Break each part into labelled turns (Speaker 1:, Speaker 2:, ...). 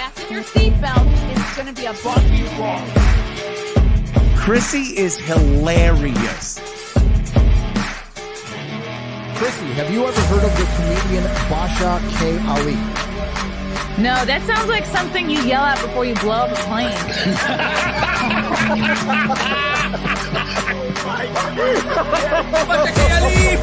Speaker 1: fasten your seatbelt. It's going to be a bumpy ride.
Speaker 2: Chrissie is hilarious.
Speaker 3: Chrissie, have you ever heard of the comedian Basha K. Ali?
Speaker 4: No, that sounds like something you yell out before you blow up a plane.
Speaker 2: Basha K. Ali!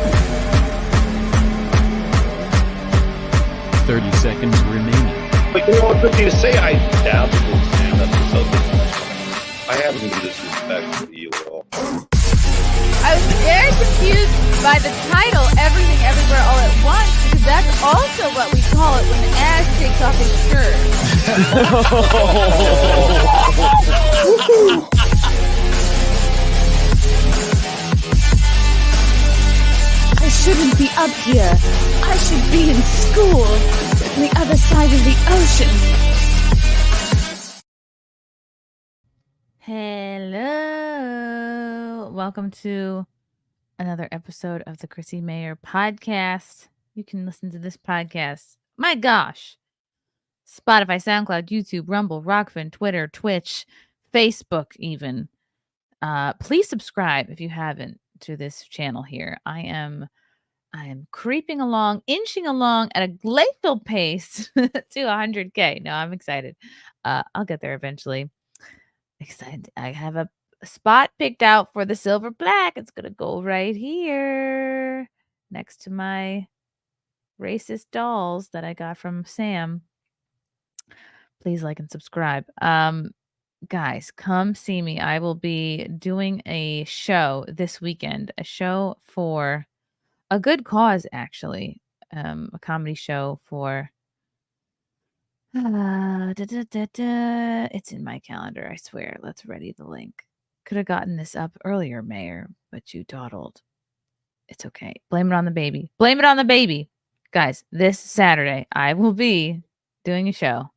Speaker 5: 30 seconds remaining.
Speaker 6: But you know what, Chrissie, to say I dabbled in stand-up is something. I haven't been disrespectful to you at all.
Speaker 1: I was very confused by the title, Everything Everywhere All at Once, because that's also what we call it when the ass takes off his shirt.
Speaker 7: I shouldn't be up here. I should be in school on the other side of the ocean.
Speaker 4: Hello. Welcome to another episode of the Chrissie Mayr podcast. You can listen to this podcast, my gosh, Spotify, SoundCloud, YouTube, Rumble, Rockfin, Twitter, Twitch, Facebook even. Please subscribe if you haven't to this channel here. I am creeping along, inching along at a glacial pace to 100K. No, I'm excited. I'll get there eventually. Excited. I have a spot picked out for the silver black. It's going to go right here next to my racist dolls that I got from Sam. Please like and subscribe. Guys, come see me. I will be doing a show this weekend, a show for a good cause, actually. A comedy show for it's in my calendar, I swear. Let's ready the link. Could have gotten this up earlier, Mayor, but you dawdled. It's okay. Blame it on the baby. Blame it on the baby. Guys, this Saturday, I will be doing a show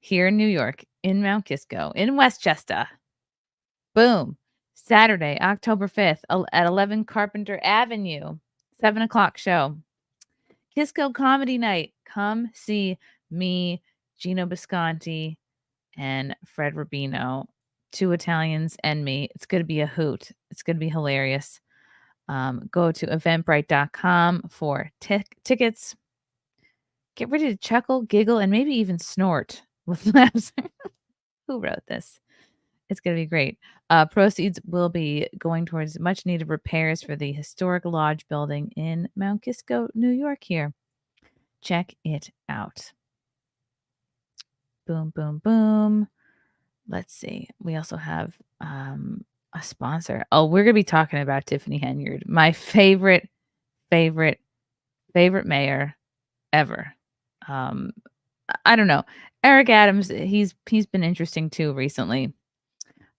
Speaker 4: here in New York, in Mount Kisco, in Westchester. Boom. Saturday, October 5th at 11 Carpenter Avenue, 7 o'clock show. Kisco Comedy Night. Come see me, Gino Bisconti, and Fred Rubino, 2 Italians and me. It's going to be a hoot. It's going to be hilarious. Go to eventbrite.com for tickets. Get ready to chuckle, giggle, and maybe even snort with laughs. Who wrote this? It's going to be great. Proceeds will be going towards much needed repairs for the historic lodge building in Mount Kisco, New York here. Check it out. Boom, boom, boom. Let's see. We also have a sponsor. Oh, we're going to be talking about Tiffany Henyard, my favorite mayor ever. I don't know. Eric Adams, he's been interesting too recently.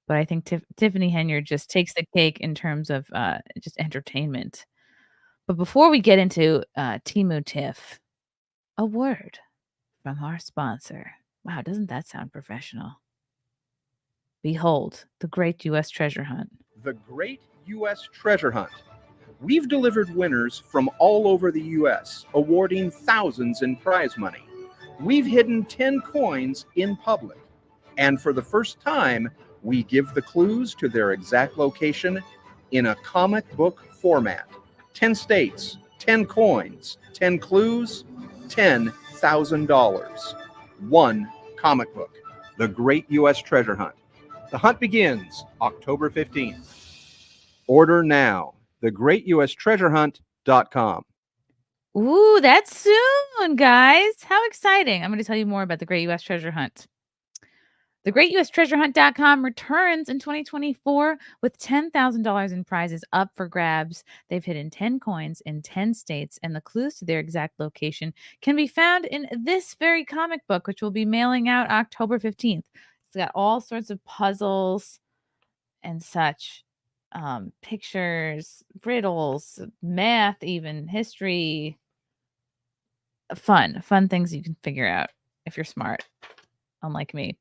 Speaker 4: But I think Tiffany Henyard just takes the cake in terms of just entertainment. But before we get into Timu Tiff, a word from our sponsor. Wow, doesn't that sound professional? Behold, the Great U.S. Treasure Hunt.
Speaker 8: The Great U.S. Treasure Hunt. We've delivered winners from all over the U.S., awarding thousands in prize money. We've hidden 10 coins in public. And for the first time, we give the clues to their exact location in a comic book format. 10 states, 10 coins, 10 clues, $10,000. One comic book. The Great U.S. Treasure Hunt. The hunt begins October 15th. Order now. thegreatustreasurehunt.com.
Speaker 4: Ooh, that's soon, guys. How exciting. I'm going to tell you more about the Great U.S. Treasure Hunt. The GreatUSTreasureHunt.com returns in 2024 with $10,000 in prizes up for grabs. They've hidden 10 coins in 10 states, and the clues to their exact location can be found in this very comic book, which will be mailing out October 15th. It's got all sorts of puzzles and such, pictures, riddles, math, even history. Fun things you can figure out if you're smart, unlike me.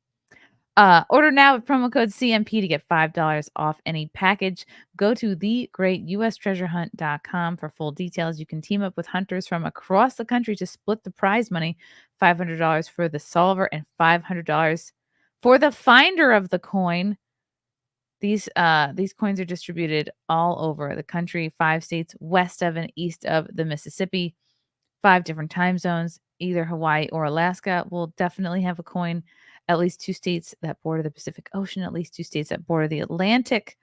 Speaker 4: Order now with promo code CMP to get $5 off any package. Go to thegreatustreasurehunt.com for full details. You can team up with hunters from across the country to split the prize money, $500 for the solver and $500 for the finder of the coin. These coins are distributed all over the country, 5 states west of and east of the Mississippi, 5 different time zones. Either Hawaii or Alaska will definitely have a coin. At least 2 states that border the Pacific Ocean, at least 2 states that border the Atlantic,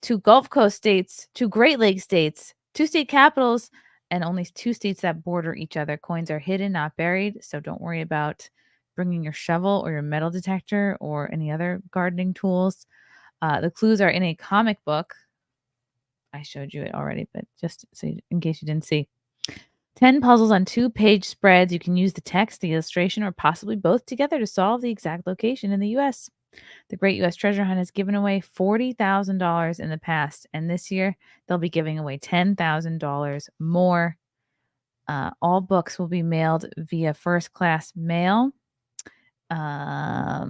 Speaker 4: 2 Gulf Coast states, 2 Great Lakes states, 2 state capitals, and only 2 states that border each other. Coins are hidden, not buried, so don't worry about bringing your shovel or your metal detector or any other gardening tools. The clues are in a comic book. I showed you it already, but just so in case you didn't see. 10 puzzles on 2-page spreads. You can use the text, the illustration, or possibly both together to solve the exact location in the U.S. The Great U.S. Treasure Hunt has given away $40,000 in the past, and this year they'll be giving away $10,000 more. All books will be mailed via first-class mail. Let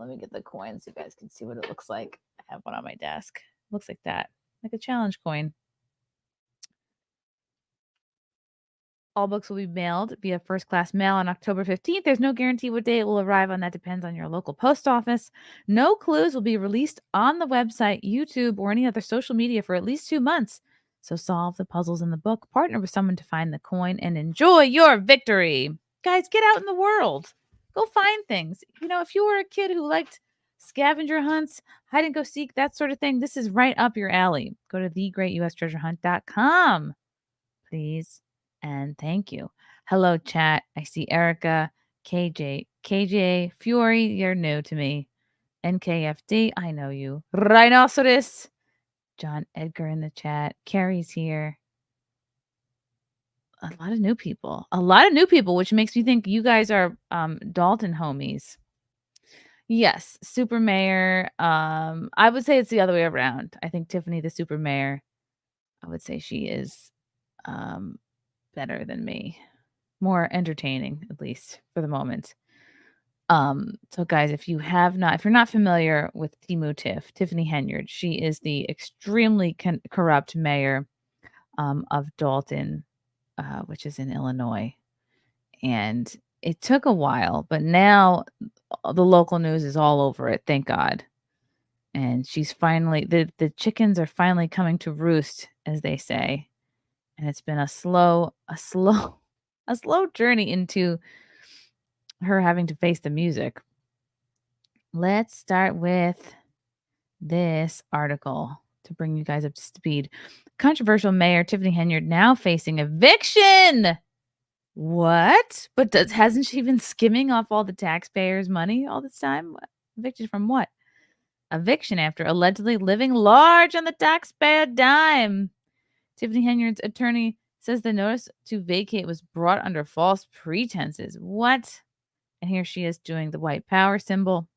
Speaker 4: me get the coin so you guys can see what it looks like. I have one on my desk. Looks like that, like a challenge coin. All books will be mailed via first-class mail on October 15th. There's no guarantee what day it will arrive on. That depends on your local post office. No clues will be released on the website, YouTube, or any other social media for at least 2 months. So solve the puzzles in the book, partner with someone to find the coin, and enjoy your victory. Guys, get out in the world. Go find things. You know, if you were a kid who liked scavenger hunts, hide and go seek, that sort of thing, this is right up your alley. Go to thegreatustreasurehunt.com, please. And thank you. Hello, chat. I see Erica, KJ, Fury, you're new to me. NKFD, I know you. Rhinoceros, John Edgar in the chat. Carrie's here. A lot of new people, which makes me think you guys are Dolton homies. Yes, Super Mayor. I would say it's the other way around. I think Tiffany, the Super Mayor, I would say she is better than me, more entertaining, at least for the moment. So guys, if you're not familiar with Tiffany Henyard, she is the extremely corrupt mayor of Dolton, which is in Illinois. And it took a while, but now the local news is all over it, thank God. And she's finally, the chickens are finally coming to roost, as they say. And it's been a slow journey into her having to face the music. Let's start with this article to bring you guys up to speed. Controversial mayor Tiffany Henyard now facing eviction. What? But hasn't she been skimming off all the taxpayers' money all this time? Evicted from what? Eviction after allegedly living large on the taxpayer dime. Tiffany Henyard's attorney says the notice to vacate was brought under false pretenses. What? And here she is doing the white power symbol.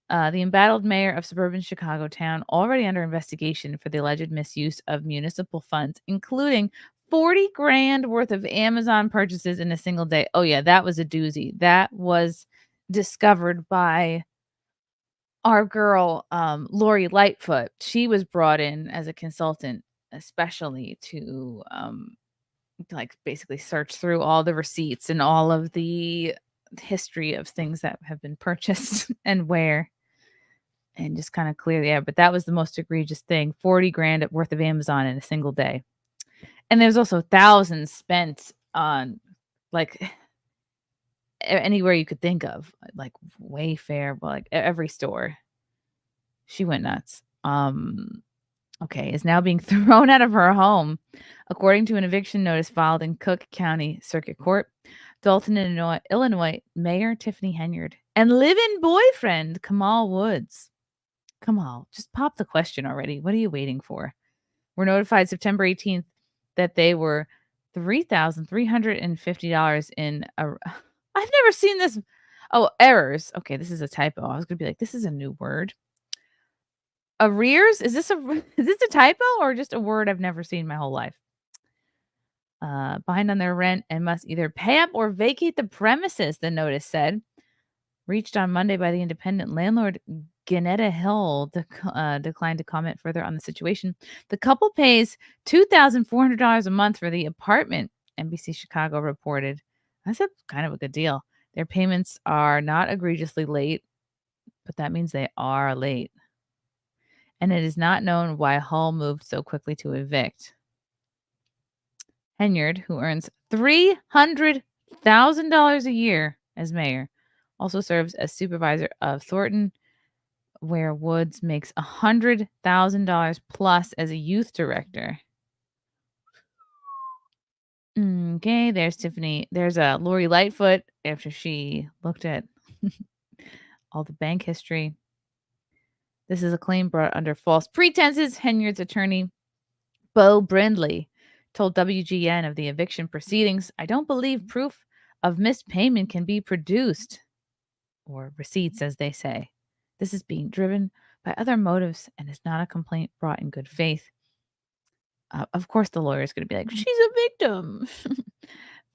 Speaker 4: The embattled mayor of suburban Chicago town already under investigation for the alleged misuse of municipal funds, including $40,000 worth of Amazon purchases in a single day. Oh yeah, that was a doozy. That was discovered by our girl, Lori Lightfoot. She was brought in as a consultant, especially to basically search through all the receipts and all of the history of things that have been purchased and where, and just kind of clear the air. But that was the most egregious thing. $40,000 worth of Amazon in a single day. And there's also thousands spent on anywhere you could think of, like Wayfair, like every store. She went nuts. Is now being thrown out of her home, according to an eviction notice filed in Cook County Circuit Court. Dolton, Illinois, Mayor Tiffany Henyard and live-in boyfriend Kamal Woods. Kamal, just pop the question already. What are you waiting for? Were notified September 18th that they were $3,350 in a... I've never seen this. Oh, errors. Okay, this is a typo. I was going to be like, this is a new word. Arrears? Is this a typo or just a word I've never seen my whole life? Behind on their rent and must either pay up or vacate the premises, the notice said. Reached on Monday by the independent landlord, Ganetta Hill declined to comment further on the situation. The couple pays $2,400 a month for the apartment, NBC Chicago reported. That's kind of a good deal. Their payments are not egregiously late, but that means they are late. And it is not known why Hull moved so quickly to evict. Henyard, who earns $300,000 a year as mayor, also serves as supervisor of Thornton, where Woods makes $100,000 plus as a youth director. Okay, there's Tiffany. There's Lori Lightfoot after she looked at all the bank history. This is a claim brought under false pretenses. Henyard's attorney, Bo Brindley, told WGN of the eviction proceedings, "I don't believe proof of missed payment can be produced," or receipts, as they say. "This is being driven by other motives and is not a complaint brought in good faith." Of course, the lawyer is going to be like, "She's a victim."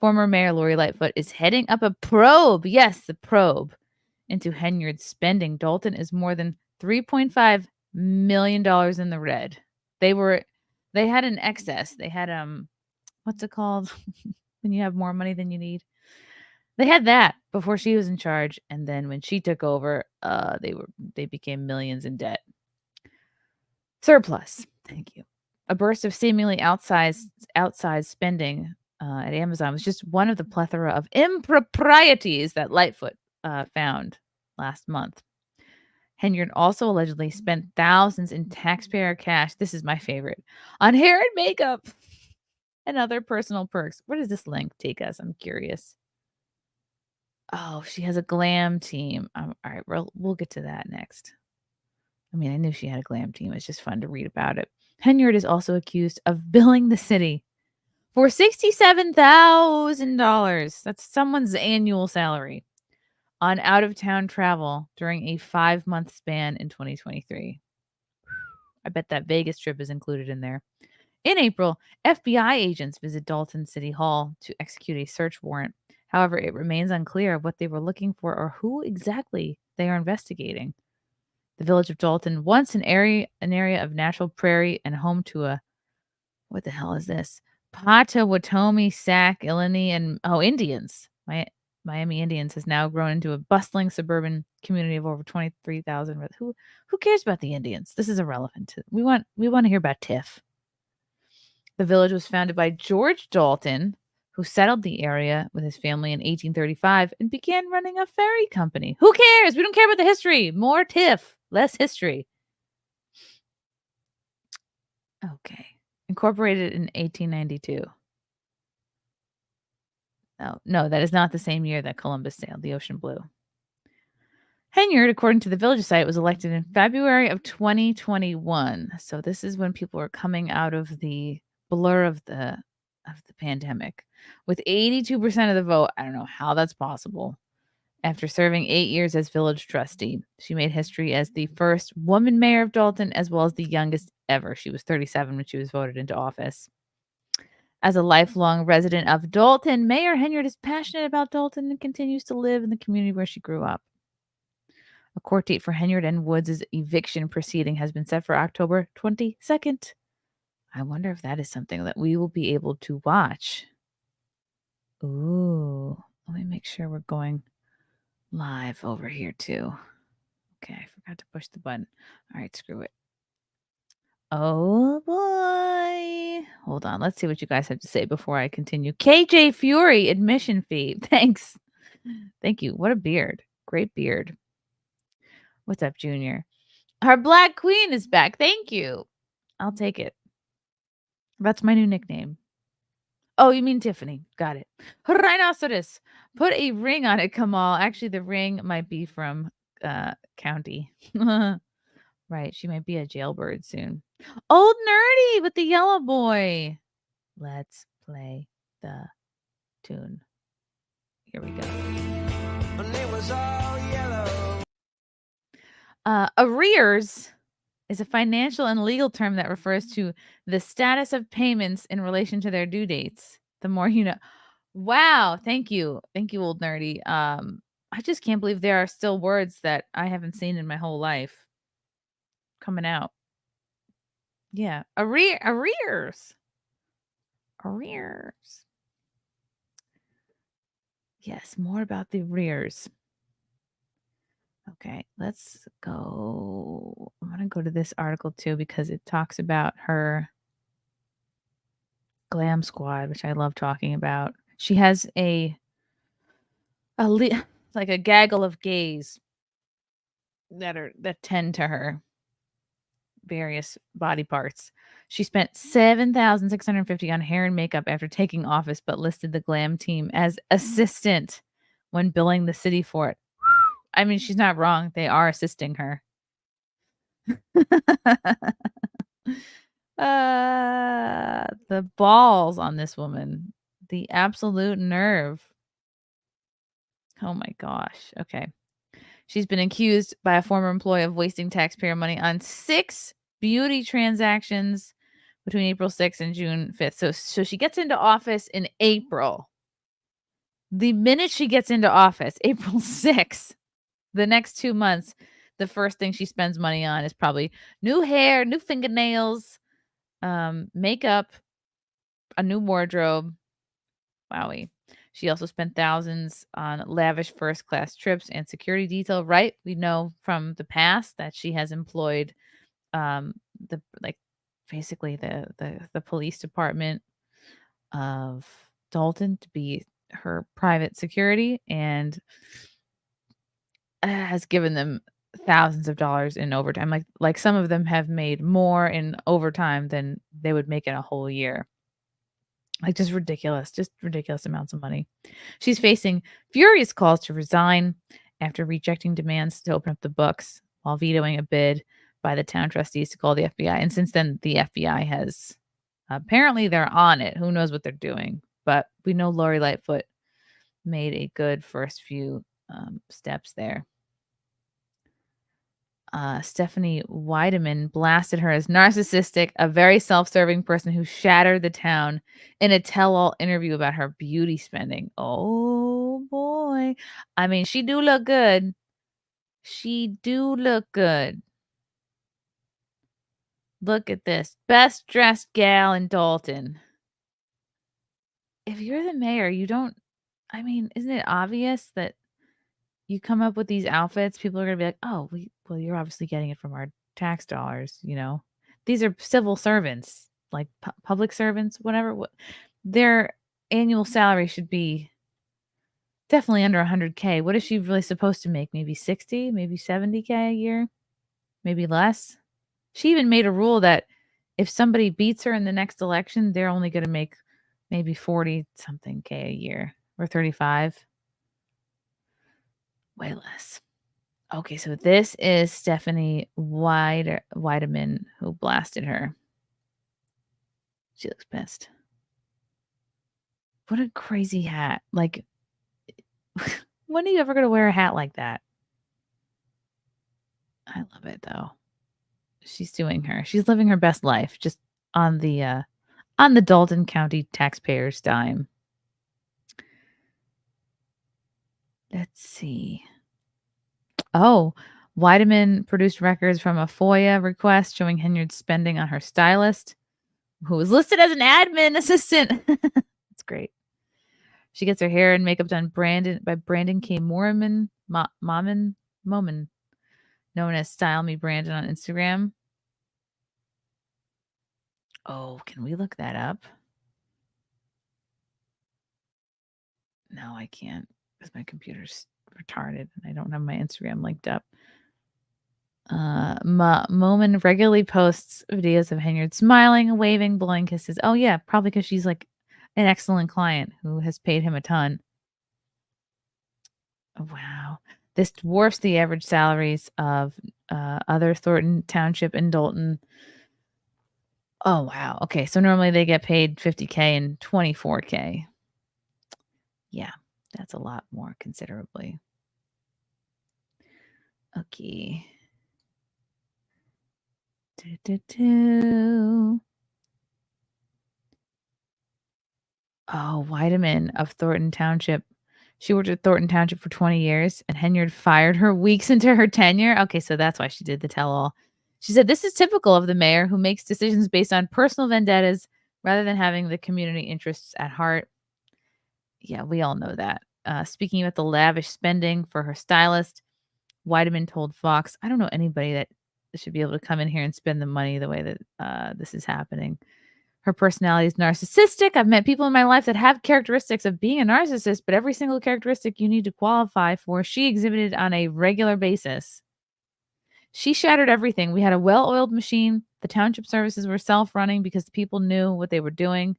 Speaker 4: Former Mayor Lori Lightfoot is heading up a probe. Yes, the probe into Henyard's spending. Dolton is more than $3.5 million in the red. They had an excess. They had what's it called when you have more money than you need? They had that before she was in charge, and then when she took over, they became millions in debt. Surplus. Thank you. A burst of seemingly outsized spending at Amazon was just one of the plethora of improprieties that Lightfoot found last month. Henyard also allegedly spent thousands in taxpayer cash. This is my favorite. On hair and makeup and other personal perks. Where does this link take us? I'm curious. Oh, she has a glam team. All right, we'll get to that next. I mean, I knew she had a glam team. It's just fun to read about it. Henyard is also accused of billing the city for $67,000. That's someone's annual salary on out-of-town travel during a 5-month span in 2023. I bet that Vegas trip is included in there. In April, FBI agents visit Dolton City Hall to execute a search warrant. However, it remains unclear what they were looking for or who exactly they are investigating. The village of Dolton, once an area of natural prairie and home to a, what the hell is this? Potawatomi, Sac, Illini, and Indians. Miami Indians has now grown into a bustling suburban community of over 23,000. Who cares about the Indians? This is irrelevant. We want to hear about Tiff. The village was founded by George Dolton, who settled the area with his family in 1835 and began running a ferry company. Who cares? We don't care about the history. More Tiff, less history. Okay. Incorporated in 1892. No, that is not the same year that Columbus sailed the ocean blue. Henyard, according to the village site, was elected in February of 2021. So this is when people are coming out of the blur of the pandemic. With 82% of the vote, I don't know how that's possible. After serving 8 years as village trustee, she made history as the first woman mayor of Dolton, as well as the youngest ever. She was 37 when she was voted into office. As a lifelong resident of Dolton, Mayor Henyard is passionate about Dolton and continues to live in the community where she grew up. A court date for Henyard and Woods' eviction proceeding has been set for October 22nd. I wonder if that is something that we will be able to watch. Ooh, let me make sure we're going live over here too. Okay, I forgot to push the button. All right, screw it. Oh boy. Hold on. Let's see what you guys have to say before I continue. KJ Fury, admission fee. Thanks. Thank you. What a beard. Great beard. What's up, Junior? Our Black Queen is back. Thank you. I'll take it. That's my new nickname. Oh, you mean Tiffany. Got it. Rhinoceros. Put a ring on it, Kamal. Actually, the ring might be from County. Right. She might be a jailbird soon. Old Nerdy with the yellow boy. Let's play the tune. Here we go. Arrears is a financial and legal term that refers to the status of payments in relation to their due dates. The more you know. Wow. Thank you. Thank you, Old Nerdy. I just can't believe there are still words that I haven't seen in my whole life coming out. Yeah. Arrears. Arrears. Yes, more about the arrears. Okay, let's go. I'm going to go to this article too because it talks about her glam squad, which I love talking about. She has like a gaggle of gays that tend to her various body parts. She spent $7,650 on hair and makeup after taking office, but listed the glam team as assistant when billing the city for it. I mean, she's not wrong. They are assisting her. The balls on this woman. The absolute nerve. Oh my gosh. Okay. She's been accused by a former employee of wasting taxpayer money on 6 beauty transactions between April 6th and June 5th. So she gets into office in April. The minute she gets into office, April 6th, the next 2 months, the first thing she spends money on is probably new hair, new fingernails, makeup, a new wardrobe. Wowie. She also spent thousands on lavish first class trips and security detail, right? We know from the past that she has employed the like basically the police department of Dolton to be her private security and has given them thousands of dollars in overtime. Like some of them have made more in overtime than they would make in a whole year. Like just ridiculous amounts of money. She's facing furious calls to resign after rejecting demands to open up the books while vetoing a bid by the town trustees to call the FBI. And since then, the FBI has apparently they're on it. Who knows what they're doing? But we know Lori Lightfoot made a good first few steps there. Stephanie Weideman blasted her as narcissistic, a very self-serving person who shattered the town in a tell-all interview about her beauty spending. Oh boy. I mean, she do look good. She do look good. Look at this. Best dressed gal in Dolton. If you're the mayor, you don't, I mean, isn't it obvious that you come up with these outfits, people are going to be like, oh, well, you're obviously getting it from our tax dollars, you know? These are civil servants, like public servants, whatever. Their annual salary should be definitely under 100K. What is she really supposed to make? Maybe 60, maybe 70K a year, maybe less. She even made a rule that if somebody beats her in the next election, they're only going to make maybe 40 something K a year or 35. Way less. Okay, so this is Stephanie Weideman who blasted her. She looks pissed. What a crazy hat. Like, when are you ever going to wear a hat like that? I love it, though. She's doing her. She's living her best life just on the Dolton County taxpayers' dime. Let's see. Oh, Weideman produced records from a FOIA request showing Henyard's spending on her stylist, who was listed as an admin assistant. That's great. She gets her hair and makeup done by Brandon K. Moman, known as Style Me Brandon on Instagram. Oh, can we look that up? No, I can't because my computer's retarded and I don't have my Instagram linked up. Moman regularly posts videos of Henyard smiling, waving, blowing kisses. Oh yeah, probably because she's like an excellent client who has paid him a ton. Oh, wow. This dwarfs the average salaries of other Thornton, Township, and Dolton. Oh, wow. Okay, so normally they get paid $50K and $24K. Yeah, that's a lot more considerably. Okay. Oh, Weideman of Thornton Township She worked at Thornton Township for 20 years, and Henyard fired her weeks into her tenure. Okay, so that's why she did the tell-all. She said, this is typical of the mayor who makes decisions based on personal vendettas rather than having the community interests at heart. Yeah, we all know that. Speaking about the lavish spending for her stylist, Weideman told Fox, I don't know anybody that should be able to come in here and spend the money the way that this is happening. Her personality is narcissistic. I've met people in my life that have characteristics of being a narcissist, but every single characteristic you need to qualify for, she exhibited on a regular basis. She shattered everything. We had a well-oiled machine. The township services were self-running because the people knew what they were doing.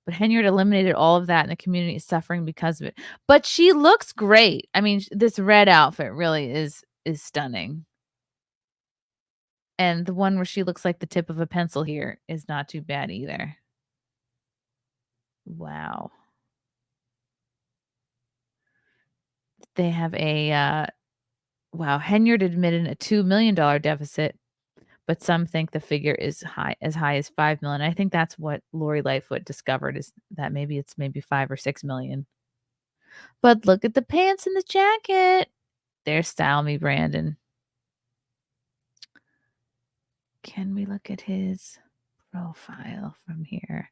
Speaker 4: But Henyard eliminated all of that, and the community is suffering because of it. But she looks great. I mean, this red outfit really is stunning. And the one where she looks like the tip of a pencil here is not too bad either. Wow. They have a wow, Henyard admitted a $2 million deficit, but some think the figure is high as $5 million. I think that's what Lori Lightfoot discovered, is that maybe it's 5 or 6 million. But look at the pants and the jacket. There's Style Me Brandon. Can we look at his profile from here?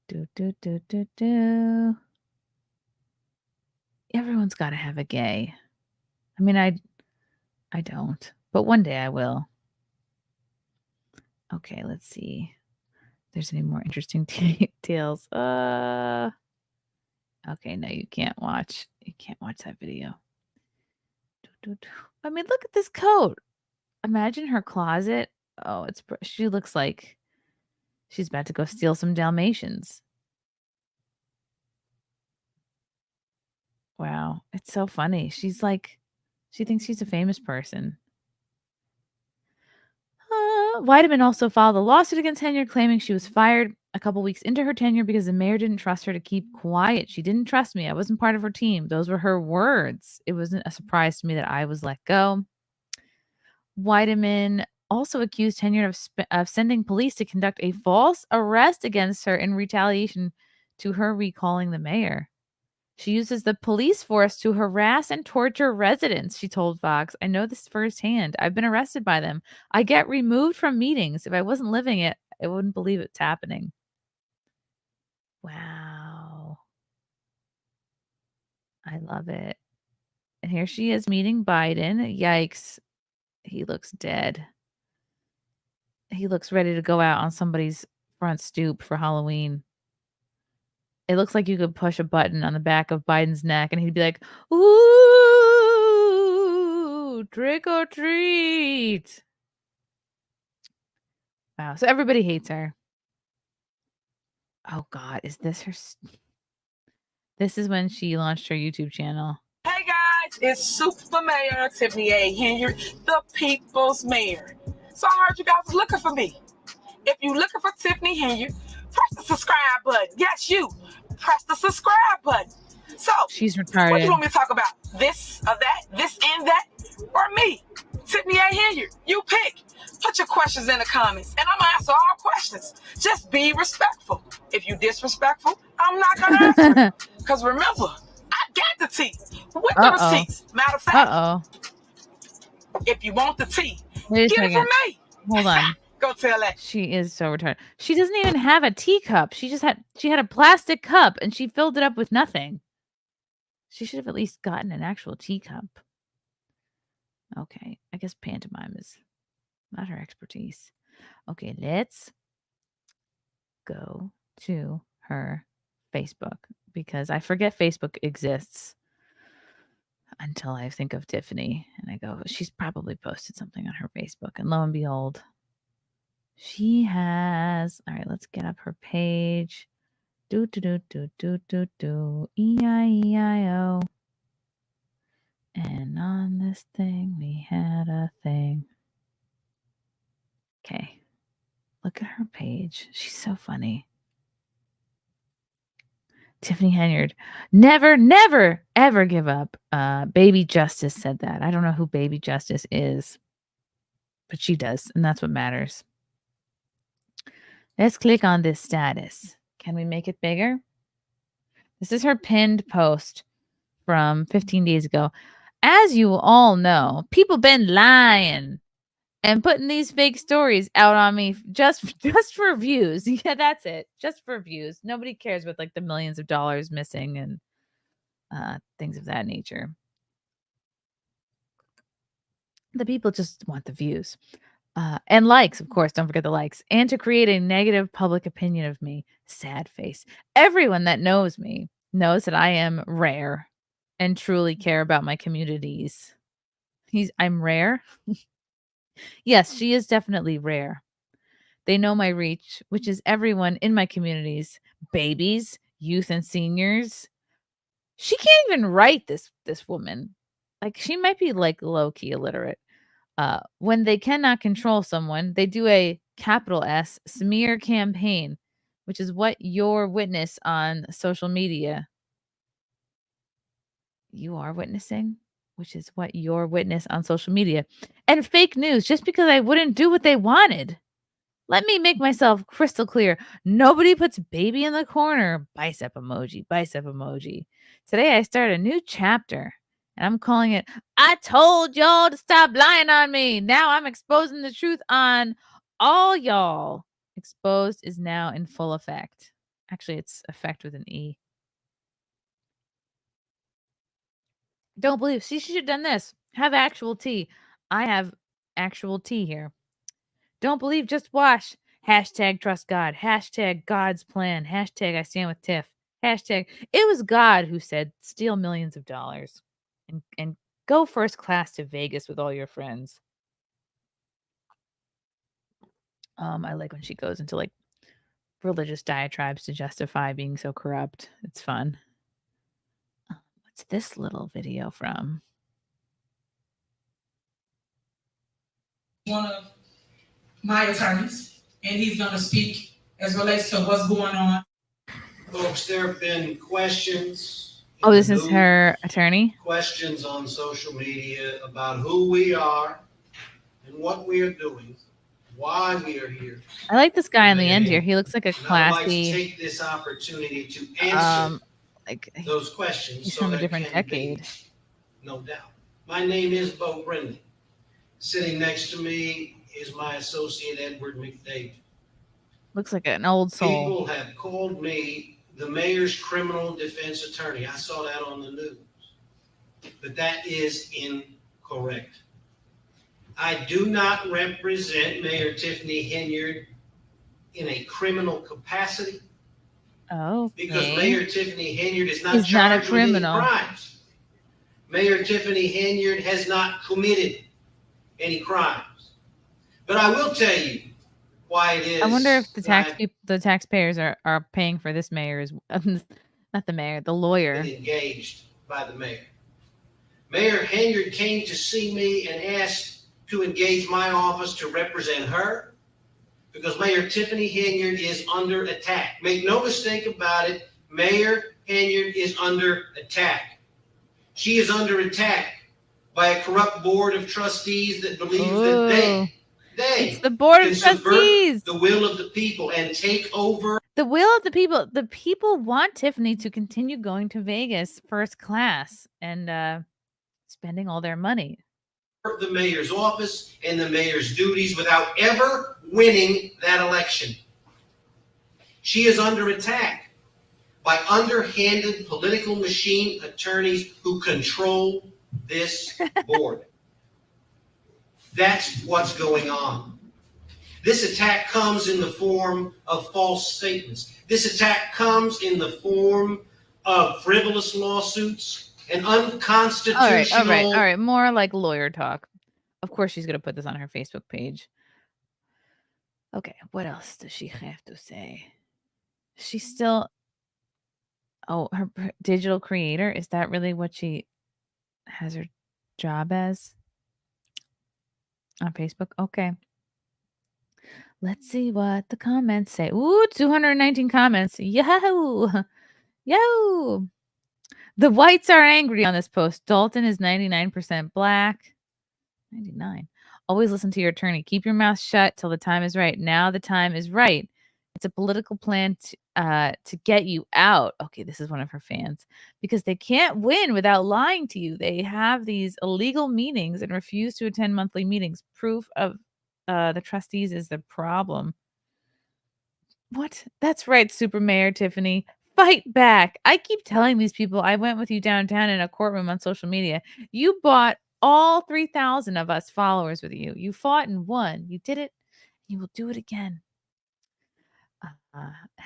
Speaker 4: Do. Everyone's got to have a gay. I mean, I don't, but one day I will. Okay, let's see if there's any more interesting details. Okay, no, you can't watch. You can't watch that video. I mean, look at this coat. Imagine her closet. Oh, she looks like she's about to go steal some Dalmatians. Wow, it's so funny. She's like, she thinks she's a famous person. Weideman also filed a lawsuit against Henyard, claiming she was fired a couple weeks into her tenure because the mayor didn't trust her to keep quiet. She didn't trust me. I wasn't part of her team. Those were her words. It wasn't a surprise to me that I was let go. Weideman also accused Henyard of sending police to conduct a false arrest against her in retaliation to her recalling the mayor. She uses the police force to harass and torture residents, she told Fox. I know this firsthand. I've been arrested by them. I get removed from meetings. If I wasn't living it, I wouldn't believe it's happening. Wow. I love it. And here she is meeting Biden. Yikes. He looks dead. He looks ready to go out on somebody's front stoop for Halloween. It looks like you could push a button on the back of Biden's neck and he'd be like, ooh, trick or treat. Wow. So everybody hates her. Oh, God. Is this her? This is when she launched her YouTube channel.
Speaker 5: Hey, guys. It's Supervisor Tiffany Henyard, the people's mayor. So I heard you guys was looking for me. If you're looking for Tiffany Henyard, press the subscribe button. Yes, you. Press the subscribe button. So,
Speaker 4: she's retarded.
Speaker 5: What do you want me to talk about? This or that? This and that? Or me? Tiffany Henyard. You pick. Put your questions in the comments, and I'm going to answer all questions. Just be respectful. If you disrespectful, I'm not going to answer. Because remember, I got the tea with the receipts. Matter of fact, if you want the tea, get it from me.
Speaker 4: Hold on.
Speaker 5: Go tell that.
Speaker 4: She is so retarded. She doesn't even have a teacup. She had a plastic cup and she filled it up with nothing. She should have at least gotten an actual teacup. Okay, I guess pantomime is not her expertise. Okay, let's go to her Facebook because I forget Facebook exists until I think of Tiffany and I go, she's probably posted something on her Facebook, and lo and behold, she has. All right, let's get up her page. E-I-E-I-O. And on this thing, we had a thing. Okay. Look at her page. She's so funny. Tiffany Henyard. Never, never, ever give up. Baby Justice said that. I don't know who Baby Justice is, but she does, and that's what matters. Let's click on this status. Can we make it bigger? This is her pinned post. from 15 days ago. As you all know, people been lying and putting these fake stories out on me just for views. Yeah, that's it. Just for views. Nobody cares about like the millions of dollars missing and things of that nature. The people just want the views. And likes, of course. Don't forget the likes. And to create a negative public opinion of me. Sad face. Everyone that knows me knows that I am rare and truly care about my communities. I'm rare. Yes, she is definitely rare. They know my reach, which is everyone in my communities, babies, youth, and seniors. She can't even write, this woman. Like, she might be like low-key illiterate. When they cannot control someone, they do a capital S smear campaign, which is what your witness on social media. You are witnessing, which is what your witness on social media. And fake news, just because I wouldn't do what they wanted. Let me make myself crystal clear. Nobody puts baby in the corner. Bicep emoji, bicep emoji. Today I start a new chapter and I'm calling it, I told y'all to stop lying on me. Now I'm exposing the truth on all y'all. Exposed is now in full effect. Actually, it's effect with an E. Don't believe. See, she should have done this. Have actual tea. I have actual tea here. Don't believe, just watch. Hashtag trust God. Hashtag God's plan. Hashtag I stand with Tiff. Hashtag it was God who said steal millions of dollars and go first class to Vegas with all your friends. I like when she goes into like religious diatribes to justify being so corrupt. It's fun. What's this little video from?
Speaker 5: One of my attorneys, and he's going to speak as relates to what's going on.
Speaker 9: Folks, there have been questions.
Speaker 4: Oh, this is her attorney?
Speaker 9: Questions on social media about who we are and what we are doing, why we are here.
Speaker 4: I like this guy on the end here. He looks like a
Speaker 9: And I would like to
Speaker 4: classy,
Speaker 9: take this opportunity to answer
Speaker 4: like
Speaker 9: those questions.
Speaker 4: he's
Speaker 9: so
Speaker 4: from a
Speaker 9: that
Speaker 4: different
Speaker 9: can be,
Speaker 4: decade.
Speaker 9: no doubt. My name is Bo Brendan. Sitting next to me is my associate, Edward McDavid.
Speaker 4: Looks like an old soul.
Speaker 9: People have called me the mayor's criminal defense attorney. I saw that on the news. But that is incorrect. I do not represent Mayor Tiffany Henyard in a criminal capacity.
Speaker 4: Oh,
Speaker 9: Because Mayor Tiffany Henyard is not
Speaker 4: He's not a
Speaker 9: charged with any
Speaker 4: criminal.
Speaker 9: crimes. Mayor Tiffany Henyard has not committed any crimes. But I will tell you why it is.
Speaker 4: I wonder if the
Speaker 9: that
Speaker 4: the taxpayers are paying for this mayor's not the mayor, the lawyer.
Speaker 9: I've been engaged by the mayor. Mayor Henyard came to see me and asked to engage my office to represent her because Mayor Tiffany Henyard is under attack. Make no mistake about it, Mayor Henyard is under attack. She is under attack by a corrupt board of trustees that believes that they
Speaker 4: It's the board
Speaker 9: can
Speaker 4: of
Speaker 9: subvert
Speaker 4: trustees.
Speaker 9: the will of the people and take over
Speaker 4: The will of the people. The people want Tiffany to continue going to Vegas first class and spending all their money.
Speaker 9: the mayor's office and the mayor's duties without ever winning that election. She is under attack by underhanded political machine attorneys who control this board. That's what's going on. This attack comes in the form of false statements. This attack comes in the form of frivolous lawsuits and unconstitutional.
Speaker 4: All right. More like lawyer talk. Of course, she's gonna put this on her Facebook page. Okay, what else does she have to say? She's still. Oh, her digital creator. Is that really what she has her job as? On Facebook? Okay. Let's see what the comments say. Ooh, 219 comments. Yahoo! Yahoo! The whites are angry on this post. Dolton is 99% black. 99. Always listen to your attorney. Keep your mouth shut till the time is right. Now the time is right. It's a political plan. to get you out. Okay, this is one of her fans. Because they can't win without lying to you. They have these illegal meetings and refuse to attend monthly meetings. Proof of the trustees is the problem. What? That's right, Super Mayor Tiffany. Fight back. I keep telling these people I went with you downtown in a courtroom on social media. You bought all 3,000 of us followers with you. You fought and won. You did it. You will do it again.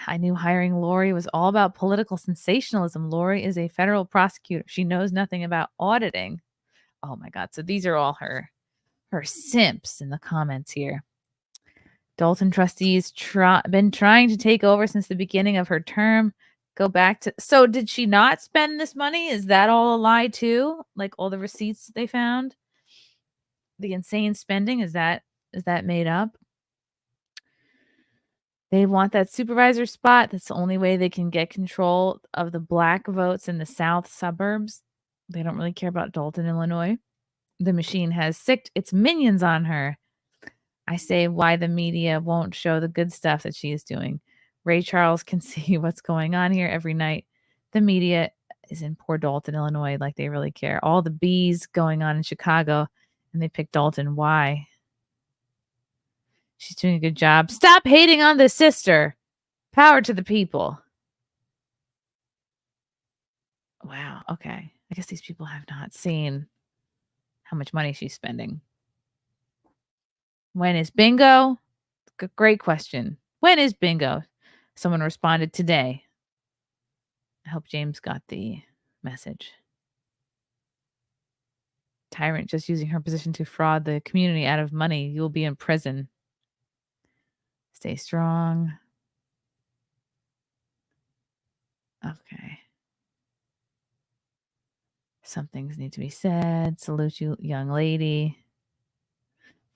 Speaker 4: I knew hiring Lori was all about political sensationalism. Lori is a federal prosecutor. She knows nothing about auditing. Oh my God. So these are all her simps in the comments here. Dolton trustees been trying to take over since the beginning of her term. Go back to. So did she not spend this money? Is that all a lie too? Like all the receipts they found? The insane spending, is that made up? They want that supervisor spot. That's the only way they can get control of the black votes in the south suburbs. They don't really care about Dolton, Illinois. The machine has sicked its minions on her. I say why the media won't show the good stuff that she is doing. Ray Charles can see what's going on here every night. The media is in poor Dolton, Illinois, like they really care. All the bees going on in Chicago, and they pick Dolton. Why? She's doing a good job. Stop hating on the sister. Power to the people. Wow. Okay. I guess these people have not seen how much money she's spending. When is bingo? Great question. When is bingo? Someone responded today. I hope James got the message. Tyrant just using her position to fraud the community out of money. You'll be in prison. Stay strong. Okay. Some things need to be said. Salute you, young lady.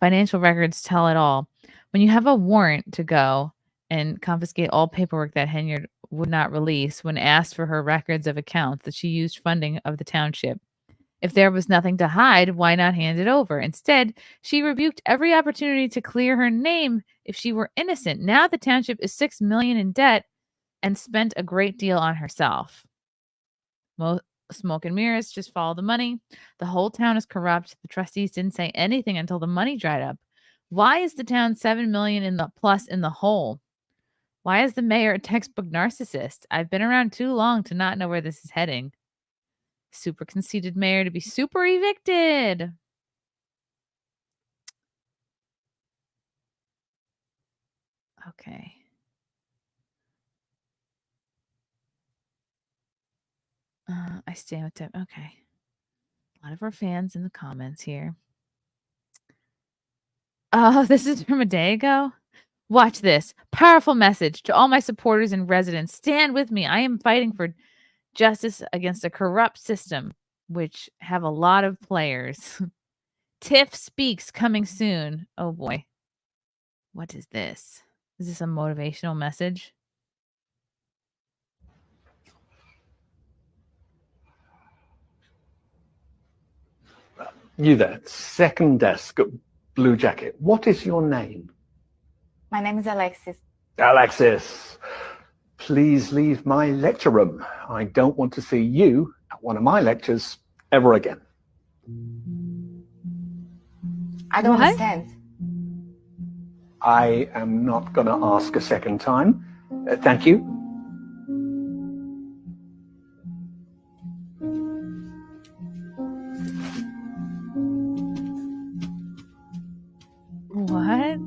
Speaker 4: Financial records tell it all. When you have a warrant to go and confiscate all paperwork that Henyard would not release when asked for her records of accounts that she used funding of the township. If there was nothing to hide, why not hand it over? Instead, she rebuked every opportunity to clear her name if she were innocent. Now the township is $6 million in debt and spent a great deal on herself. Smoke and mirrors, just follow the money. The whole town is corrupt. The trustees didn't say anything until the money dried up. Why is the town $7 million in the hole? Why is the mayor a textbook narcissist? I've been around too long to not know where this is heading. Super conceited mayor to be super evicted. Okay. I stand with them. Okay. A lot of our fans in the comments here. Oh, this is from a day ago. Watch this. Powerful message to all my supporters and residents. Stand with me. I am fighting for justice against a corrupt system, which have a lot of players. Tiff speaks coming soon. Oh boy. What is this? Is this a motivational message?
Speaker 10: You there, second desk, blue jacket. What is your name?
Speaker 11: My name is Alexis.
Speaker 10: Alexis, please leave my lecture room. I don't want to see you at one of my lectures ever again.
Speaker 11: I don't understand.
Speaker 10: I am not going to ask a second time. Thank you.
Speaker 4: What?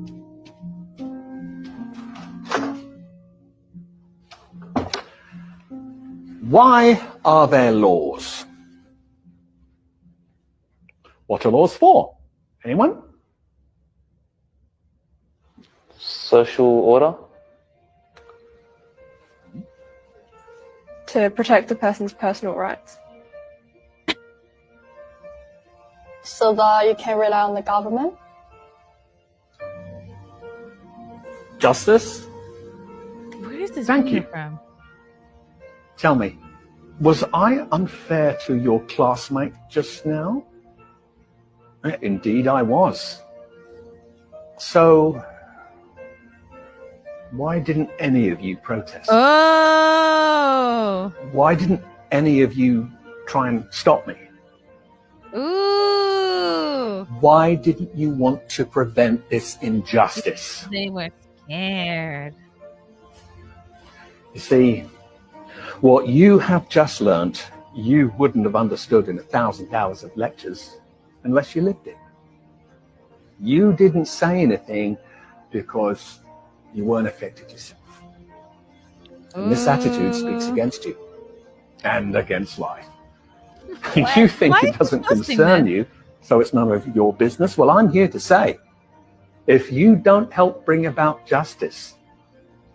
Speaker 10: Why are there laws? What are laws for? Anyone?
Speaker 12: Social order?
Speaker 13: To protect the person's personal rights. So that you can rely on the government?
Speaker 10: Justice?
Speaker 4: Where is this
Speaker 10: Thank you.
Speaker 4: from?
Speaker 10: Tell me, was I unfair to your classmate just now? Indeed I was. So, Why didn't any of you protest?
Speaker 4: Oh.
Speaker 10: Why didn't any of you try and stop me?
Speaker 4: Ooh.
Speaker 10: Why didn't you want to prevent this injustice?
Speaker 4: They were scared.
Speaker 10: You see, what you have just learnt, you wouldn't have understood in 1,000 hours of lectures unless you lived it. You didn't say anything because you weren't affected yourself. And this attitude speaks against you and against life. You think it doesn't concern you, so it's none of your business. Well, I'm here to say, if you don't help bring about justice,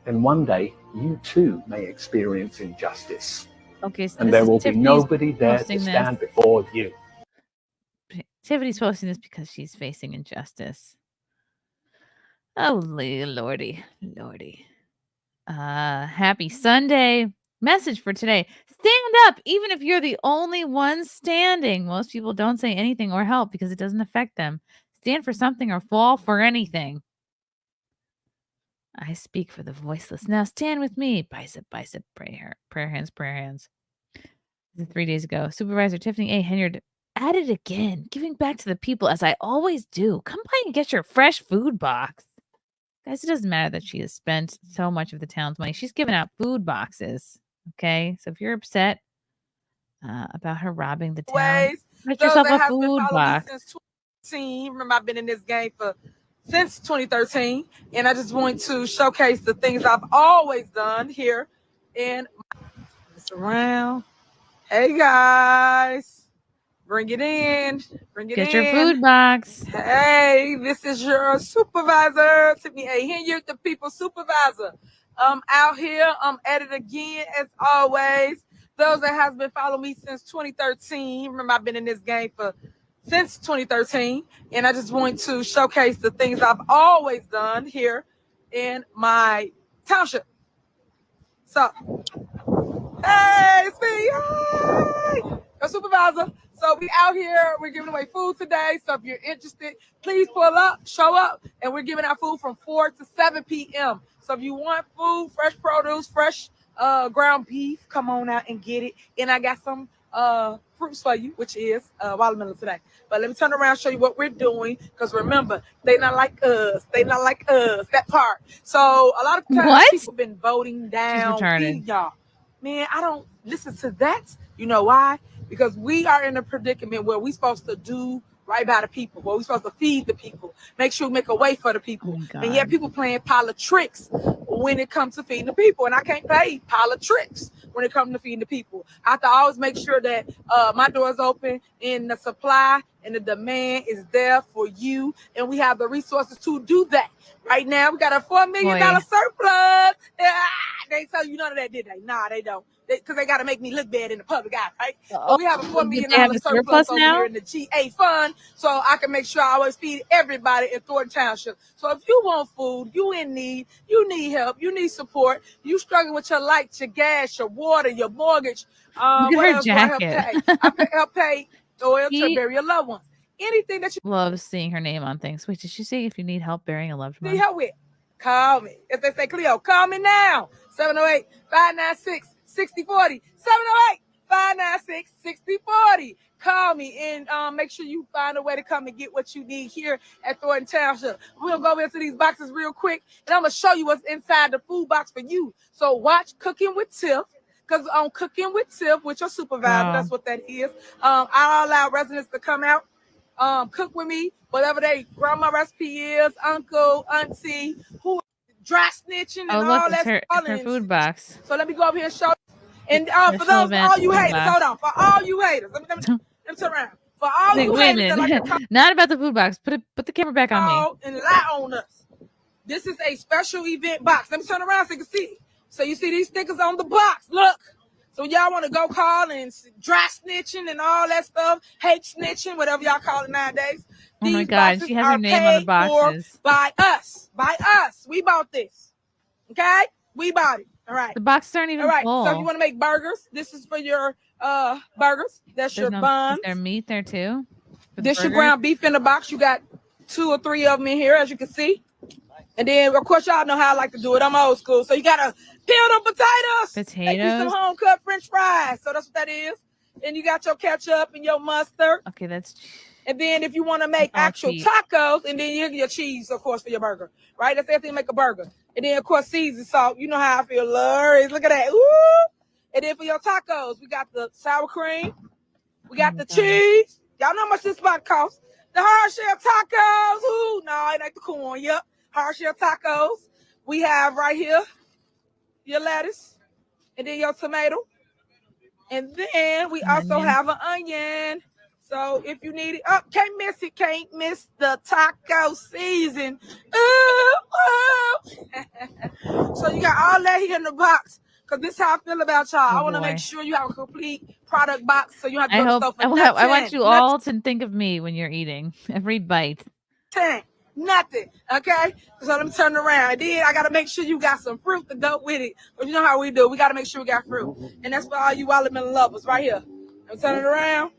Speaker 10: then one day you too may experience injustice.
Speaker 4: Okay, so
Speaker 10: and there will be nobody there to stand before you.
Speaker 4: Tiffany's posting this because she's facing injustice. Oh, lordy. Happy Sunday. Message for today. Stand up, even if you're the only one standing. Most people don't say anything or help because it doesn't affect them. Stand for something or fall for anything. I speak for the voiceless. Now stand with me. Bicep, prayer hands. This is 3 days ago. Supervisor Tiffany Henyard at it again, giving back to the people as I always do. Come by and get your fresh food box. Guys, it doesn't matter that she has spent so much of the town's money. She's given out food boxes. Okay? So if you're upset about her robbing the town, get yourself a food box.
Speaker 5: Since 2013, remember I've been in this game since 2013, and I just want to showcase the things I've always done here in around. Hey guys, bring it in.
Speaker 4: Get your food box.
Speaker 5: Hey, this is your supervisor, Tiffany Henyard, the people supervisor. Out here, I'm at it again as always. Those that has been following me since 2013, remember I've been in this game since 2013, and I just want to showcase the things I've always done here in my township. So, hey, see, hey, a supervisor. So we out here, we're giving away food today. So if you're interested, please pull up, show up, and we're giving out food from 4 to 7 p.m. So if you want food, fresh produce, fresh ground beef, come on out and get it. And I got some fruits for you, which is watermelon today. But let me turn around and show you what we're doing, because remember, they not like us. That part. So a lot of times people been voting down y'all. Man, I don't listen to that. You know why? Because we are in a predicament where we're supposed to do right by the people, where we're supposed to feed the people, make sure we make a way for the people. And yet people playing politics when it comes to feeding the people. And I can't play politics when it comes to feeding the people. I have to always make sure that my door's open and the supply and the demand is there for you. And we have the resources to do that. Right now, we got a $4 million surplus. They tell you none of that, did they? Nah, they don't. Because they got to make me look bad in the public eye, right? But we have a $4 million surplus over here in the GA fund, so I can make sure I always feed everybody in Thornton Township. So if you want food, you in need, you need help, you need support, you struggling with your lights, your gas, your water, your mortgage.
Speaker 4: Look at her jacket.
Speaker 5: I help pay oil to bury your loved ones. Anything that you
Speaker 4: love seeing her name on things. Wait, did she say if you need help burying a loved one?
Speaker 5: need help with, call me. If they say Cleo, call me now. 708-596-6040. 708-596-6040. Call me and make sure you find a way to come and get what you need here at Thornton Township. We're going to go into these boxes real quick, and I'm going to show you what's inside the food box for you. So watch Cooking with Tiff, because on Cooking with Tiff, with your supervisor, that's what that is. I allow residents to come out, cook with me, whatever they grandma recipe is, uncle, auntie, who dry snitching and all that.
Speaker 4: Her food box.
Speaker 5: So let me go up here and show. And for those, all you haters, hold on. For all you haters, let me turn around. For all you haters,
Speaker 4: not about the food box. Put the camera back on me.
Speaker 5: And lie on us. This is a special event box. Let me turn around so you can see. So you see these stickers on the box. Look. So y'all want to go call and dry snitching and all that stuff, hate snitching, whatever y'all call it nowadays.
Speaker 4: Oh my God, she has her name on the boxes.
Speaker 5: By us. We bought this. Okay? We bought it. All right.
Speaker 4: The boxes aren't even full.
Speaker 5: So if you want to make burgers, this is for your burgers. That's your buns.
Speaker 4: Is there meat there too?
Speaker 5: This your ground beef in the box. You got 2 or 3 of them in here, as you can see. And then, of course, y'all know how I like to do it. I'm old school. So you got to peel them potatoes. Make you some home-cut French fries. So that's what that is. And you got your ketchup and your mustard.
Speaker 4: Okay, that's...
Speaker 5: And then if you want to make actual tacos, and then your cheese, of course, for your burger. Right? That's everything to make a burger. And then, of course, season salt. You know how I feel. Lord, look at that. Ooh. And then for your tacos, we got the sour cream. We got the cheese. Y'all know how much this spot costs. The hard shell tacos. Ooh, no, it ain't the corn. Yep. Hard shell tacos. We have right here your lettuce. And then your tomato. And then we also have an onion. So if you need it, can't miss it. Can't miss the taco season. Ooh, ooh. So you got all that here in the box. Because this is how I feel about y'all. I want to make sure you have a complete product box so you have to go to stuff for nothing.
Speaker 4: I want you all to think of me when you're eating. Every bite.
Speaker 5: Nothing. Okay? So let me turn around. And then I got to make sure you got some fruit to go with it. But you know how we do. We got to make sure we got fruit. And that's for all you watermelon lovers right here. I'm turning around.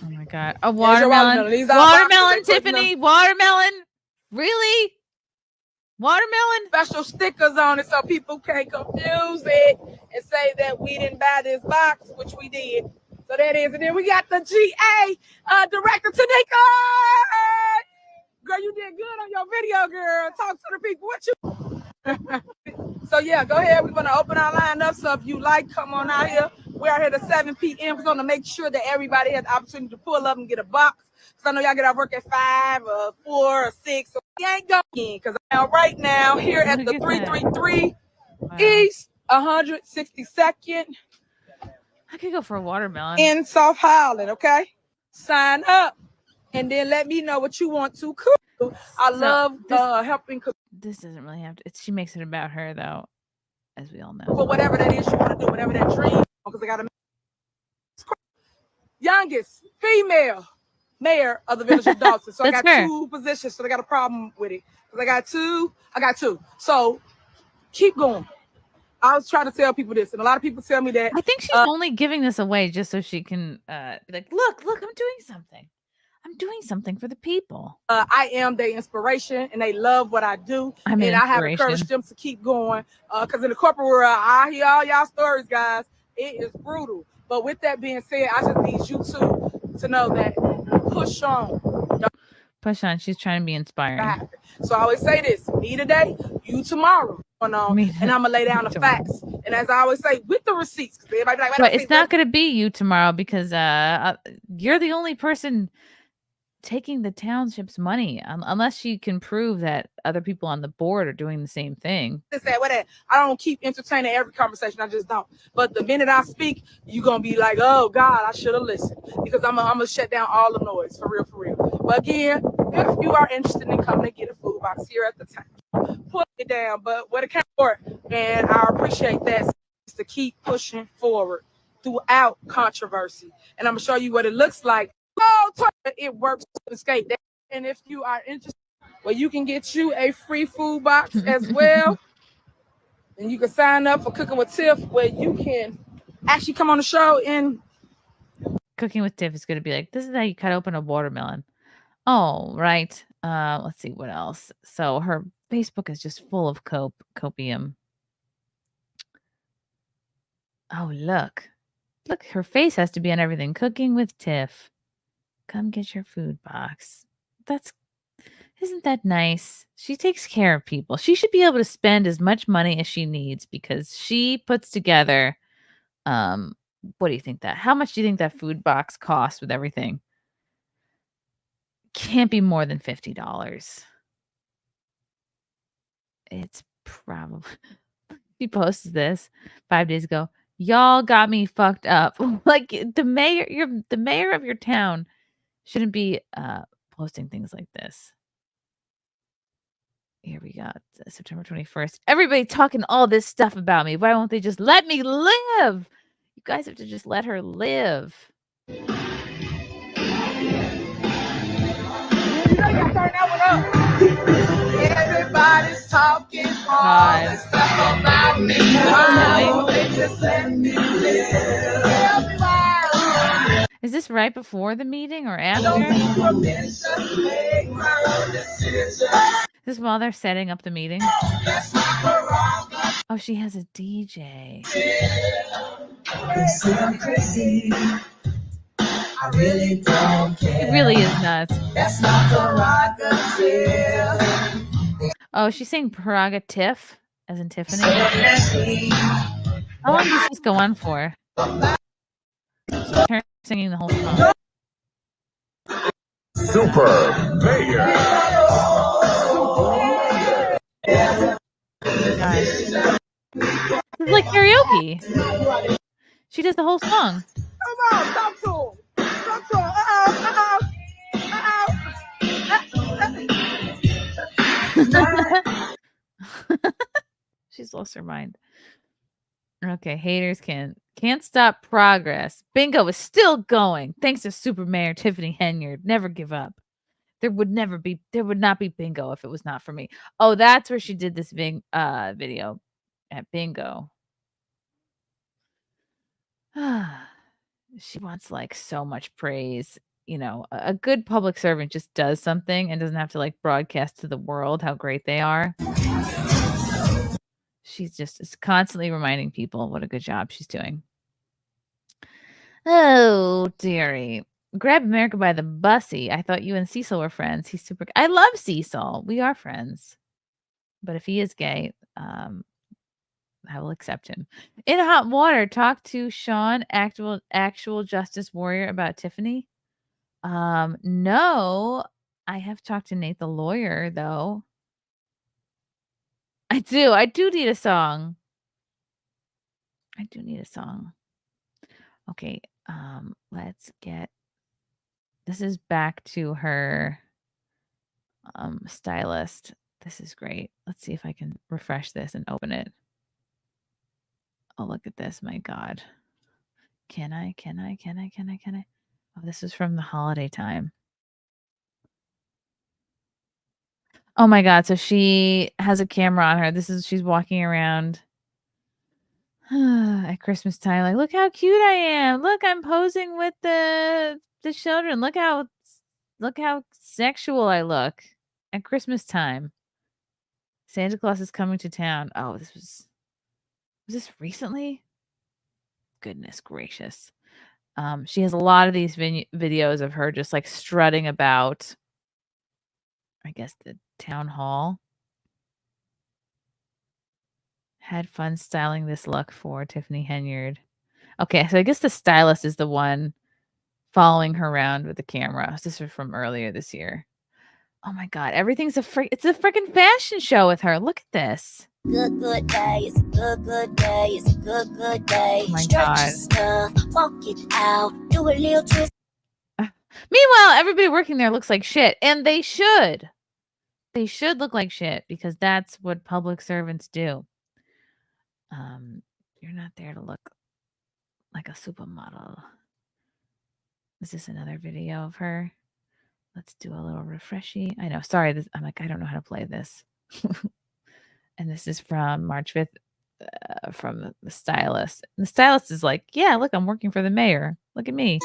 Speaker 4: Oh my God. A watermelon. Watermelon, Tiffany. Watermelon. Really? Watermelon?
Speaker 5: Special stickers on it so people can't confuse it and say that we didn't buy this box, which we did. So that is. And then we got the GA director, Tanika. Girl, you did good on your video, girl. Talk to the people. What you... So, yeah, go ahead. We're going to open our line up. So if you like, come on out here. We're out here at 7 p.m. We're going to make sure that everybody has the opportunity to pull up and get a box. Because I know y'all get out of work at 5 or 4 or 6. So we ain't going because I'm right now here at the 333 East 162nd.
Speaker 4: I could go for a watermelon.
Speaker 5: In South Highland, okay? Sign up. And then let me know what you want to cook. I love helping cook.
Speaker 4: This doesn't really have to. She makes it about her, though, as we all know.
Speaker 5: For whatever that is you want to do, whatever that dream. Because I got a youngest female mayor of the village of Dolton. So I got 2 positions. So they got a problem with it. Because I got two. So keep going. I was trying to tell people this, and a lot of people tell me that.
Speaker 4: I think she's only giving this away just so she can be like, look, I'm doing something. I'm doing something for the people.
Speaker 5: I am their inspiration, and they love what I do. And I have encouraged them to keep going. Because in the corporate world, I hear all y'all stories, guys. It is brutal. But with that being said, I just need you to know that push on.
Speaker 4: Push on. She's trying to be inspiring.
Speaker 5: So I always say this: me today, you tomorrow. And I'm gonna lay down the facts. And as I always say, with the receipts, because everybody like,
Speaker 4: but it's not gonna be you tomorrow because you're the only person taking the township's money unless she can prove that other people on the board are doing the same thing.
Speaker 5: I don't keep entertaining every conversation. I just don't. But the minute I speak, you're going to be like, oh, God, I should have listened. Because I'm going to shut down all the noise. For real. But again, if you are interested in coming and get a food box here at the time, put it down. But what it came for, and I appreciate that, is to keep pushing forward throughout controversy. And I'm going to show you what it looks like. It works to escape that. And if you are interested, well, you can get you a free food box as well. And you can sign up for Cooking with Tiff, where you can actually come on the show. And
Speaker 4: Cooking with Tiff is going to be like, this is how you cut open a watermelon. Oh, right. Let's see what else. So her Facebook is just full of copium. Oh, look, her face has to be on everything. Cooking with Tiff. Come get your food box. Isn't that nice? She takes care of people. She should be able to spend as much money as she needs because she puts together. What do you think how much do you think that food box costs with everything? Can't be more than $50. It's probably. She posted this 5 days ago. Y'all got me fucked up. Like the mayor of your town shouldn't be posting things like this. Here we go. September 21st. Everybody talking all this stuff about me. Why won't they just let me live? You guys have to just let her live.
Speaker 5: Everybody's talking all this stuff about me. Why won't they just let me live?
Speaker 4: Is this right before the meeting or after? This is while they're setting up the meeting. Oh, she has a DJ.
Speaker 14: I really don't care.
Speaker 4: It really is nuts.
Speaker 14: That's not prerogative.
Speaker 4: Oh, she's saying prerogative, as in Tiffany. How long does this go on for? So her singing the whole song.
Speaker 14: Super Mayor.
Speaker 4: It's like karaoke. She does the whole song.
Speaker 14: Come on, talk to him. Talk to him.
Speaker 4: She's lost her mind. Okay, haters can't stop progress. Bingo is still going. Thanks to Super Mayor Tiffany Henyard. Never give up. There would not be bingo if it was not for me. Oh, that's where she did this video at bingo. She wants like so much praise. You know, a good public servant just does something and doesn't have to like broadcast to the world how great they are. She's just is constantly reminding people what a good job she's doing. Oh, dearie. Grab America by the bussy. I thought you and Cecil were friends. He's super. I love Cecil. We are friends. But if he is gay, I will accept him. In hot water, talk to Sean, actual justice warrior, about Tiffany. No, I have talked to Nate the lawyer, though. I do need a song. I do need a song. Okay, let's get. This is back to her stylist. This is great. Let's see if I can refresh this and open it. Oh, look at this. My God. Can I? Oh, this is from the holiday time. Oh my God. So she has a camera on her. She's walking around at Christmas time. Like, look how cute I am. Look, I'm posing with the children. Look how sexual I look at Christmas time. Santa Claus is coming to town. Oh, was this recently? Goodness gracious. She has a lot of these videos of her just like strutting about, I guess, the town hall. Had fun styling this look for Tiffany Henyard. Okay, so I guess the stylist is the one following her around with the camera. This is from earlier this year. Oh my God, everything's it's a freaking fashion show with her. Look at this.
Speaker 14: Good day. It's a good day. It's a good day.
Speaker 4: Oh my
Speaker 14: Stretch
Speaker 4: God.
Speaker 14: your stuff. Walk it out. Do a little twist.
Speaker 4: Meanwhile, everybody working there looks like shit, and they should. They should look like shit because that's what public servants do. You're not there to look like a supermodel. Is this another video of her? Let's do a little refreshy. I know. Sorry. I'm like, I don't know how to play this. And this is from March 5th from the stylist. And the stylist is like, yeah, look, I'm working for the mayor. Look at me.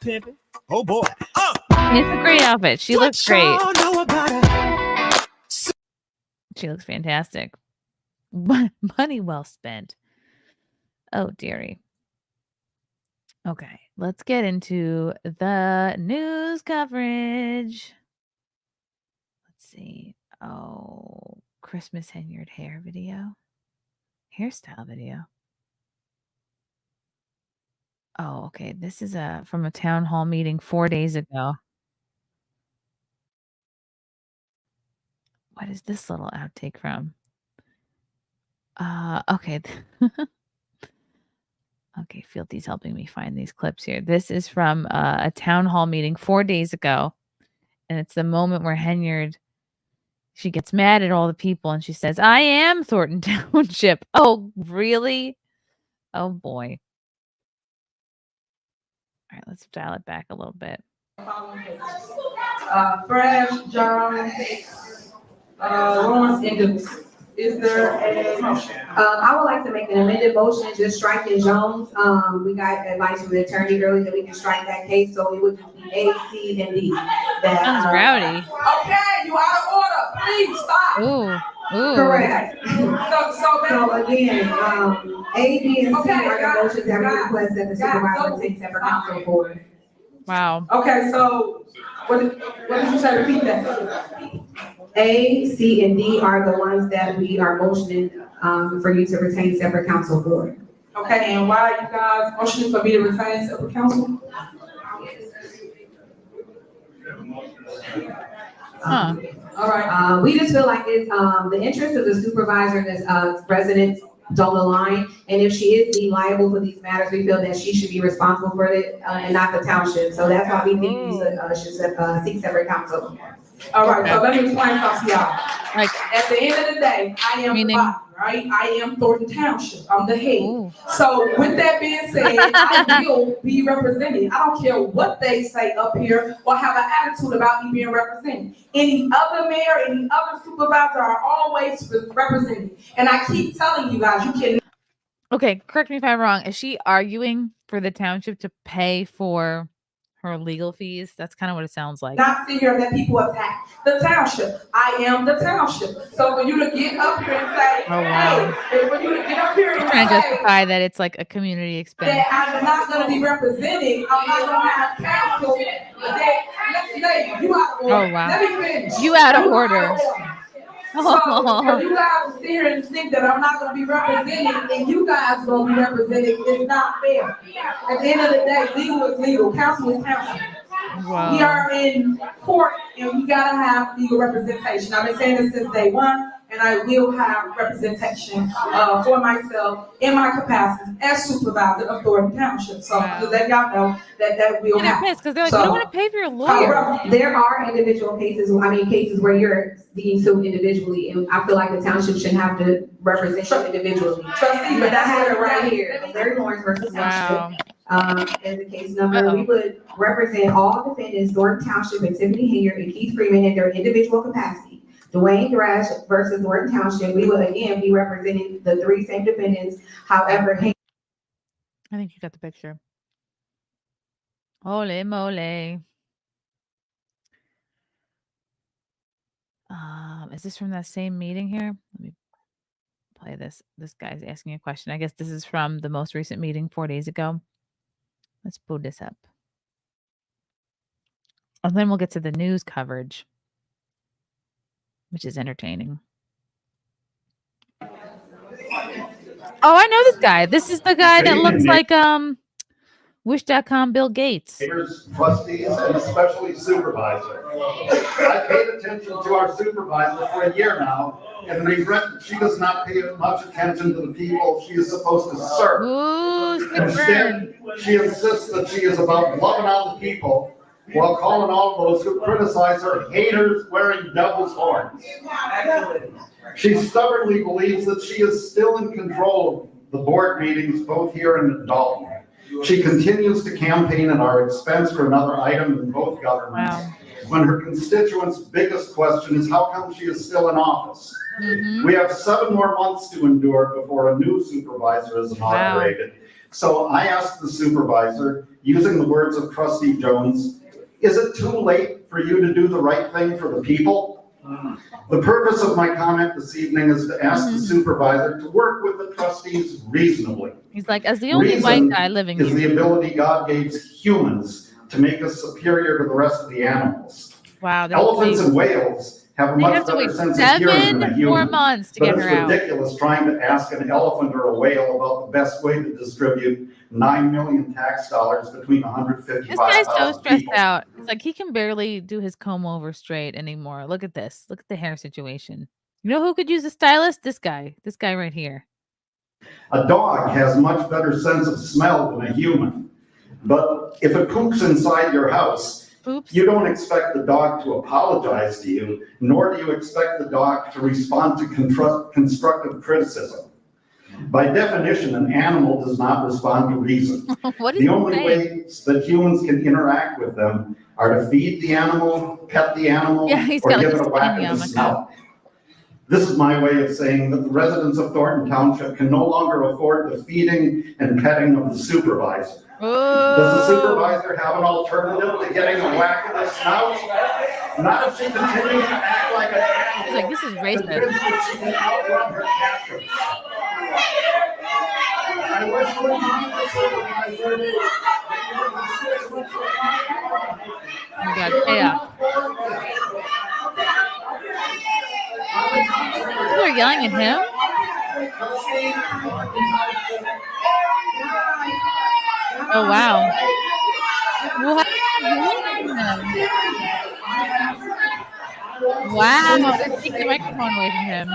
Speaker 2: Pimpin'. Oh boy.
Speaker 4: It's a great outfit. She looks great. She looks fantastic. Money well spent. Oh, dearie. Okay, let's get into the news coverage. Let's see. Oh, Christmas Henyard hair video. Hairstyle video. Oh, okay. This is from a town hall meeting 4 days ago. What is this little outtake from? Okay. Okay, Fieldy's helping me find these clips here. This is from a town hall meeting 4 days ago. And it's the moment where Henyard, she gets mad at all the people and she says, I am Thornton Township. Oh, really? Oh, boy. All right, let's dial it back a little bit.
Speaker 15: Fresh, John, Lawrence, and Dukes. Is there a motion?
Speaker 16: I would like to make an amended motion, just striking Jones. We got advice from the attorney earlier that we can strike that case, so it would just be A, C, and D.
Speaker 4: Sounds rowdy.
Speaker 15: Okay, you out of order. Please stop.
Speaker 4: Ooh.
Speaker 16: Correct.
Speaker 15: So
Speaker 16: again, A, B, and C are the motions that we request that the supervisor take separate counsel for.
Speaker 4: Wow.
Speaker 15: Okay, so what did you say? Repeat that.
Speaker 16: A, C, and D are the ones that we are motioning for you to retain separate counsel for.
Speaker 15: Okay, and why are you guys motioning for me to retain separate counsel?
Speaker 16: All right. We just feel like it's the interest of the supervisor and his residents don't align, and if she is deemed liable for these matters, we feel that she should be responsible for it and not the township. So that's why we think we should seek separate counsel.
Speaker 15: All right, so let me explain something to y'all.
Speaker 4: Like,
Speaker 15: at the end of the day, I am the body, right? I am Thornton Township. I'm the head. So with that being said, I will be represented. I don't care what they say up here or have an attitude about me being represented. Any other mayor, any other supervisor are always represented. And I keep telling you guys, you can.
Speaker 4: Okay, correct me if I'm wrong. Is she arguing for the township to pay for her legal fees? That's kind of what it sounds like.
Speaker 15: Not figure that people attack the township. I am the township. So for you to get up here and say, hey, for you to get up here and
Speaker 4: trying to
Speaker 15: say
Speaker 4: justify that it's like a community expense.
Speaker 15: that I'm not going to be represented, I'm not going to have counsel. You out of order.
Speaker 4: Oh, wow.
Speaker 15: Let me finish.
Speaker 4: You out of order.
Speaker 15: So for you guys to sit here and think that I'm not going to be represented and you guys going to be represented, it's not fair. At the end of the day, legal is legal. Counsel is counsel.
Speaker 4: Wow.
Speaker 15: We are in court and we got to have legal representation. I've been saying this since day one, and I will have representation for myself in my capacity as supervisor of Thornton Township. So to let y'all know that will happen.
Speaker 4: Because they're like, you don't want to pay for your lawyer.
Speaker 16: There are individual cases, cases where you're being sued individually, and I feel like the township shouldn't have to represent you individually.
Speaker 15: Trustee,
Speaker 16: but that's what right here, Larry Lawrence versus Township. As a case number, we would represent all defendants, Thornton Township and Tiffany Henyard and Keith Freeman in their individual capacity. Dwayne Thrash versus Thornton Township, we would again be representing the three same defendants. However,
Speaker 4: I think you got the picture. Ole mole. Is this from that same meeting here? Let me play this. This guy's asking a question. I guess this is from the most recent meeting 4 days ago. Let's pull this up. And then we'll get to the news coverage, which is entertaining. Oh, I know this guy. This is the guy that looks like Wish.com Bill Gates.
Speaker 17: Trustees and especially supervisor. I paid attention to our supervisor for a year now, and regret that she does not pay much attention to the people she is supposed to serve. Instead, she insists that she is about loving on the people while calling all those who criticize her haters wearing devil's horns. She stubbornly believes that she is still in control of the board meetings both here and in Dolton. She continues to campaign at our expense for another item in both governments. Wow. When her constituents' biggest question is how come she is still in office. We have 7 more months to endure before a new supervisor is inaugurated. Wow. So I asked the supervisor, using the words of Trustee Jones, is it too late for you to do the right thing for the people? The purpose of my comment this evening is to ask the supervisor to work with the trustees reasonably.
Speaker 4: He's like, as the only white guy living
Speaker 17: is
Speaker 4: here.
Speaker 17: The ability God gave humans to make us superior to the rest of the animals.
Speaker 4: Wow.
Speaker 17: Elephants and whales have a much better sense of hearing than a human.
Speaker 4: 7 more months to get her out.
Speaker 17: But it's ridiculous trying to ask an elephant or a whale about the best way to distribute 9 million tax dollars between 155,000
Speaker 4: This guy's so stressed
Speaker 17: people.
Speaker 4: out. It's like he can barely do his comb over straight anymore. Look at this. Look at the hair situation. You know who could use a stylist? This guy. This guy right here.
Speaker 17: A dog has much better sense of smell than a human. But if it poops inside your house, you don't expect the dog to apologize to you, nor do you expect the dog to respond to constructive criticism. By definition, an animal does not respond to reason. The only ways that humans can interact with them are to feed the animal, pet the animal, or give it a whack in the snout. This is my way of saying that the residents of Thornton Township can no longer afford the feeding and petting of the supervisor. Does the supervisor have an alternative to getting a whack of the snout? Not if she continues to act like an animal.
Speaker 4: He's like, this is racist.
Speaker 17: Convinced that she can outrun her captors. I wish to remind the supervisor
Speaker 4: Oh my God, chaos. People are yelling at him? Oh, wow. What? Wow, they're taking the microphone away from him.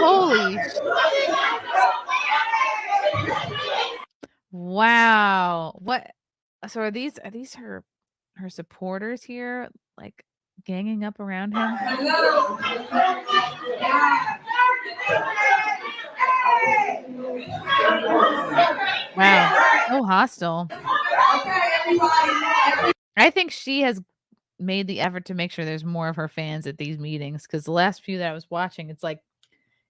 Speaker 4: Holy. Wow. What? So are these her supporters here, like ganging up around him? Wow, so hostile. I think she has made the effort to make sure there's more of her fans at these meetings, because the last few that I was watching, it's like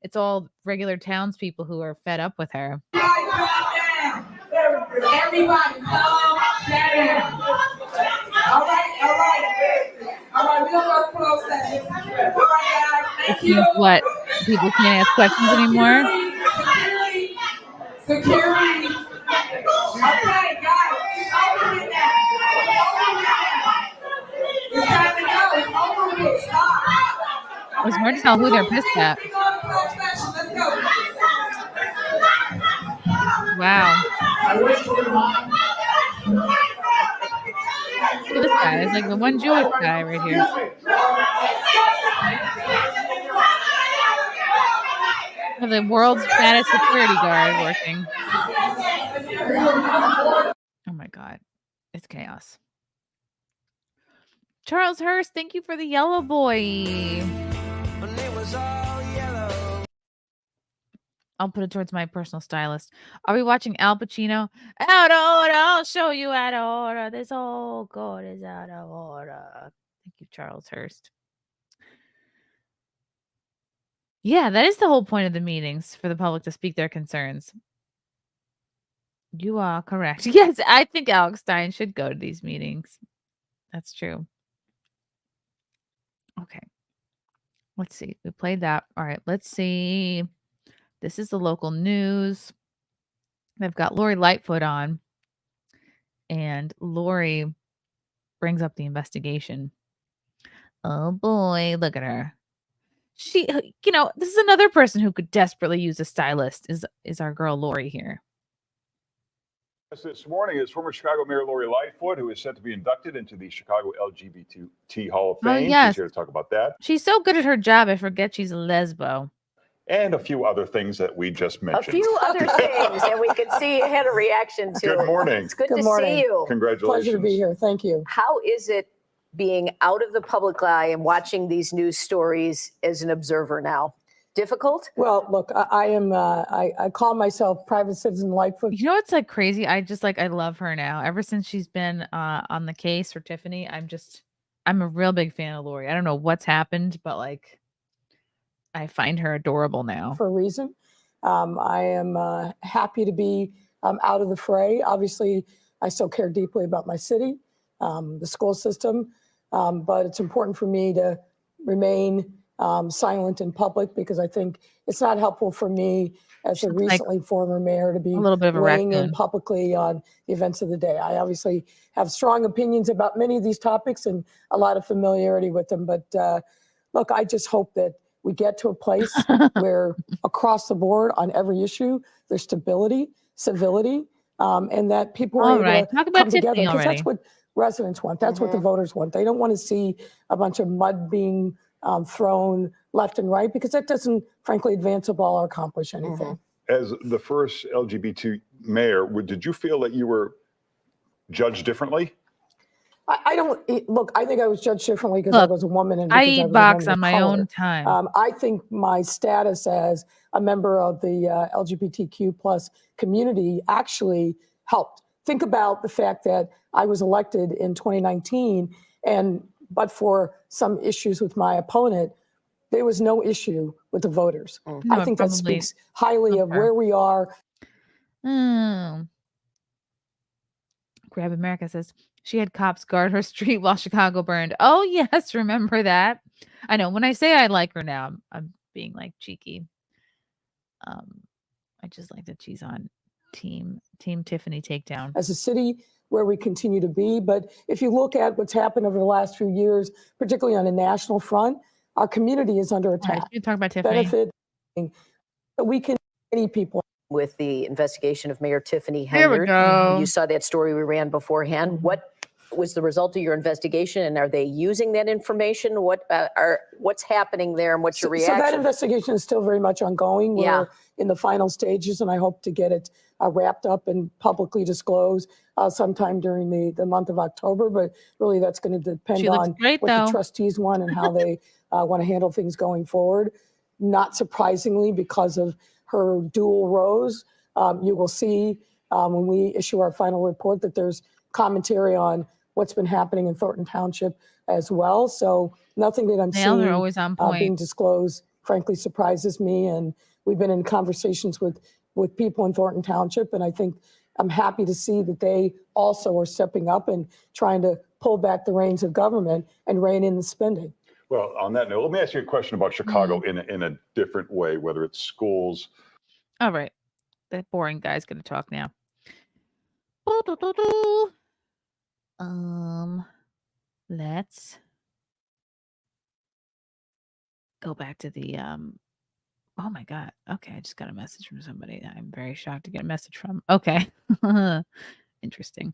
Speaker 4: it's all regular townspeople who are fed up with her.
Speaker 15: Everybody, calm down. All right. We're gonna go close session. All right, guys. Thank you.
Speaker 4: What? People can't ask questions anymore?
Speaker 15: Security. Okay, guys. It's over with now. It's time to go. It's over with. Stop.
Speaker 4: It's hard to tell who they're pissed at.
Speaker 15: Let's go.
Speaker 4: Wow. Look at this guy. It's like the one Jewish guy right here. Have the world's fattest security guard working. Oh my God. It's chaos. Charles Hurst, thank you for the yellow boy. I'll put it towards my personal stylist. Are we watching Al Pacino? Out of order. I'll show you out of order. This whole court is out of order. Thank you, Charles Hurst. Yeah, that is the whole point of the meetings, for the public to speak their concerns. You are correct. Yes, I think Alex Stein should go to these meetings. That's true. Okay. Let's see. We played that. All right. Let's see. This is the local news. They've got Lori Lightfoot on, and Lori brings up the investigation. Oh boy, look at her. She, this is another person who could desperately use a stylist. Is our girl Lori here?
Speaker 18: This morning is former Chicago Mayor Lori Lightfoot, who is set to be inducted into the Chicago LGBT Hall of Fame.
Speaker 4: Yes.
Speaker 18: She's here to talk about that.
Speaker 4: She's so good at her job, I forget she's a lesbo.
Speaker 18: And a few other things that we just mentioned.
Speaker 19: A few other things that we could see had a reaction to.
Speaker 18: Good morning.
Speaker 19: It's good to see you.
Speaker 18: Congratulations.
Speaker 20: Pleasure to be here. Thank you.
Speaker 19: How is it being out of the public eye and watching these news stories as an observer now? Difficult?
Speaker 20: Well, look, I call myself Private Citizen Lightfoot.
Speaker 4: You know what's like crazy? I love her now. Ever since she's been on the case for Tiffany, I'm a real big fan of Lori. I don't know what's happened, but like I find her adorable now.
Speaker 20: For a reason. I am happy to be out of the fray. Obviously, I still care deeply about my city, the school system, but it's important for me to remain silent in public, because I think it's not helpful for me as a recently former mayor to be
Speaker 4: a little bit of a
Speaker 20: weighing in
Speaker 4: raccoon.
Speaker 20: publicly on the events of the day. I obviously have strong opinions about many of these topics and a lot of familiarity with them. But look, I just hope that we get to a place where across the board on every issue, there's stability, civility, and that people are able to
Speaker 4: Talk about
Speaker 20: come together.
Speaker 4: Tiffany
Speaker 20: Because
Speaker 4: already.
Speaker 20: that's what residents want. That's what the voters want. They don't want to see a bunch of mud being thrown left and right, because that doesn't, frankly, advance a ball or accomplish anything.
Speaker 18: As the first LGBT mayor, did you feel that you were judged differently?
Speaker 20: I don't look. I think I was judged differently because I was a woman and
Speaker 4: I
Speaker 20: because
Speaker 4: eat
Speaker 20: was a
Speaker 4: box
Speaker 20: woman
Speaker 4: on
Speaker 20: of
Speaker 4: my
Speaker 20: color.
Speaker 4: own time.
Speaker 20: I think my status as a member of the LGBTQ plus community actually helped. Think about the fact that I was elected in 2019, and but for some issues with my opponent, there was no issue with the voters.
Speaker 4: No,
Speaker 20: I think that
Speaker 4: probably
Speaker 20: speaks highly of
Speaker 4: her.
Speaker 20: where we are.
Speaker 4: Grab America says she had cops guard her street while Chicago burned. Oh yes, remember that. I know. When I say I like her now, I'm being like cheeky. I just like that she's on team Tiffany takedown.
Speaker 20: As a city where we continue to be. But if you look at what's happened over the last few years, particularly on a national front, our community is under attack.
Speaker 4: You talk about Tiffany.
Speaker 20: Benefit that we can many people.
Speaker 19: With the investigation of Mayor Tiffany Henyard.
Speaker 4: Here we go.
Speaker 19: You saw that story we ran beforehand. What was the result of your investigation, and are they using that information? What's happening there, and what's your reaction?
Speaker 20: So that investigation is still very much ongoing. We're in the final stages, and I hope to get it wrapped up and publicly disclosed sometime during the month of October. But really, that's going to depend on what the trustees want and how they want to handle things going forward. Not surprisingly, because of her dual roles, you will see when we issue our final report that there's commentary on what's been happening in Thornton Township as well. So nothing that I'm seeing
Speaker 4: are always on point.
Speaker 20: Being disclosed, frankly, surprises me. And we've been in conversations with people in Thornton Township, and I think I'm happy to see that they also are stepping up and trying to pull back the reins of government and rein in the spending.
Speaker 18: Well, on that note, let me ask you a question about Chicago in a different way, whether it's schools.
Speaker 4: All right. That boring guy's going to talk now. Let's go back to the oh my God. Okay, I just got a message from somebody. I'm very shocked to get a message from. Okay. Interesting.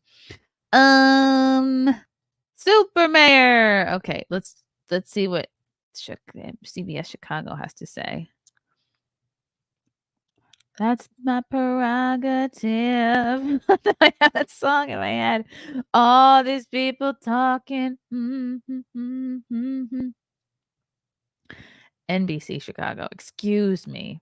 Speaker 4: Super Mayor. Okay, let's see what CBS Chicago has to say. That's my prerogative. I have that song in my head. All these people talking. NBC Chicago. Excuse me.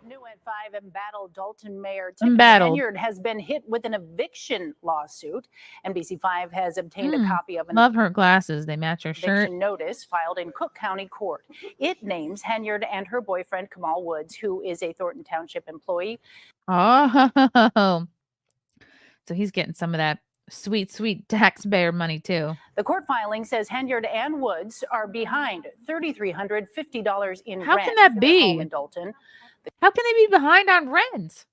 Speaker 21: New at 5, embattled Dolton Mayor Tiffany Henyard has been hit with an eviction lawsuit. NBC5 has obtained a copy of an
Speaker 4: Love her glasses. They match her shirt.
Speaker 21: eviction notice filed in Cook County Court. It names Henyard and her boyfriend Kamal Woods, who is a Thornton Township employee.
Speaker 4: Oh, so he's getting some of that sweet taxpayer money too.
Speaker 21: The court filing says Henyard and Woods are behind $3,350 in
Speaker 4: How
Speaker 21: rent
Speaker 4: can that
Speaker 21: for their
Speaker 4: be?
Speaker 21: home in Dolton.
Speaker 4: How can they be behind on rent?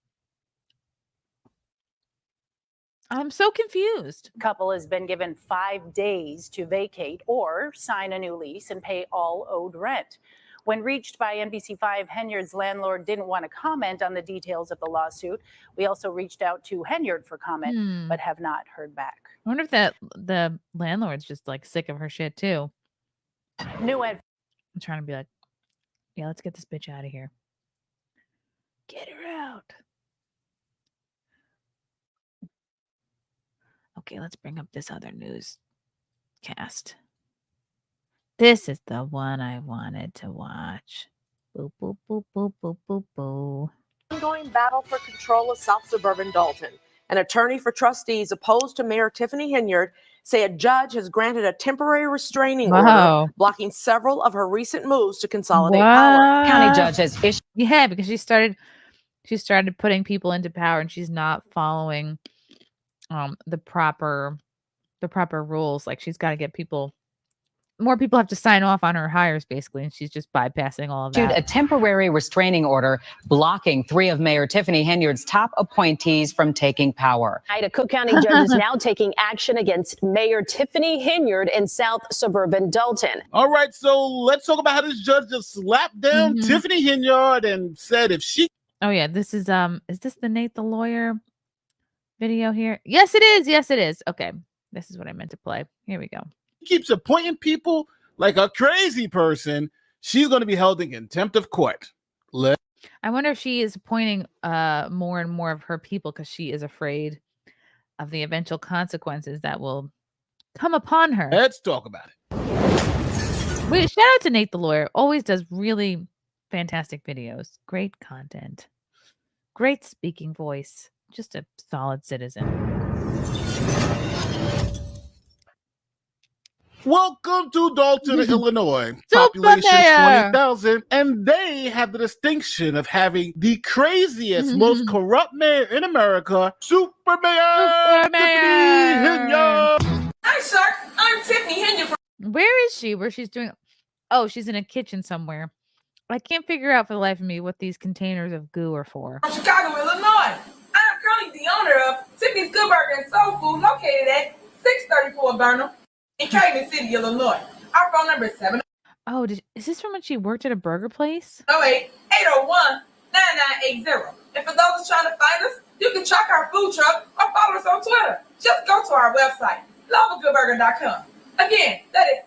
Speaker 4: I'm so confused.
Speaker 21: Couple has been given 5 days to vacate or sign a new lease and pay all owed rent. When reached by NBC5, Henyard's landlord didn't want to comment on the details of the lawsuit. We also reached out to Henyard for comment, but have not heard back.
Speaker 4: I wonder if the landlord's just like sick of her shit too.
Speaker 21: New at
Speaker 4: I'm trying to be like, yeah, let's get this bitch out of here. Get her out. Okay, let's bring up this other newscast. This is the one I wanted to watch. Boop, boop, boop, boop, boop, boop, boop.
Speaker 22: Ongoing battle for control of South Suburban Dolton. An attorney for trustees opposed to Mayor Tiffany Henyard say a judge has granted a temporary restraining order blocking several of her recent moves to consolidate power.
Speaker 4: County judge has issued. Yeah, because she started putting people into power, and she's not following the proper rules. Like, she's got to get more people have to sign off on her hires, basically, and she's just bypassing all of that.
Speaker 23: A temporary restraining order blocking 3 of Mayor Tiffany Henyard's top appointees from taking power.
Speaker 24: A Cook County judge is now taking action against Mayor Tiffany Henyard in South Suburban Dolton.
Speaker 2: All right, so let's talk about how this judge just slapped down Tiffany Henyard and said if she...
Speaker 4: Oh, yeah, this is this the Nate the Lawyer video here? Yes, it is. Yes, it is. Okay, this is what I meant to play. Here we go.
Speaker 2: keeps appointing people like a crazy person, she's going to be held in contempt of court.
Speaker 4: I wonder if she is appointing more and more of her people because she is afraid of the eventual consequences that will come upon her.
Speaker 2: Let's talk about it.
Speaker 4: Wait, shout out to Nate the Lawyer. Always does really fantastic videos. Great content. Great speaking voice. Just a solid citizen.
Speaker 2: Welcome to Dolton, Illinois. Population 20,000, and they have the distinction of having the craziest, most corrupt mayor in America, Supermayor Tiffany Henyard.
Speaker 15: Hi, Sharks. I'm Tiffany Henyard.
Speaker 4: Where is she? Where she's doing? Oh, she's in a kitchen somewhere. I can't figure out for the life of me what these containers of goo are for.
Speaker 15: From Chicago, Illinois. I'm currently the owner of Tiffany's Good Burger and Soul Food, located at 634 Burnham in Calumet City, Illinois. Our phone number is 7.
Speaker 4: Oh, is this from when she worked at a burger place?
Speaker 15: 08-801-9980. And for those trying to find us, you can check our food truck or follow us on Twitter. Just go to our website, loveagoodburger.com. Again, that is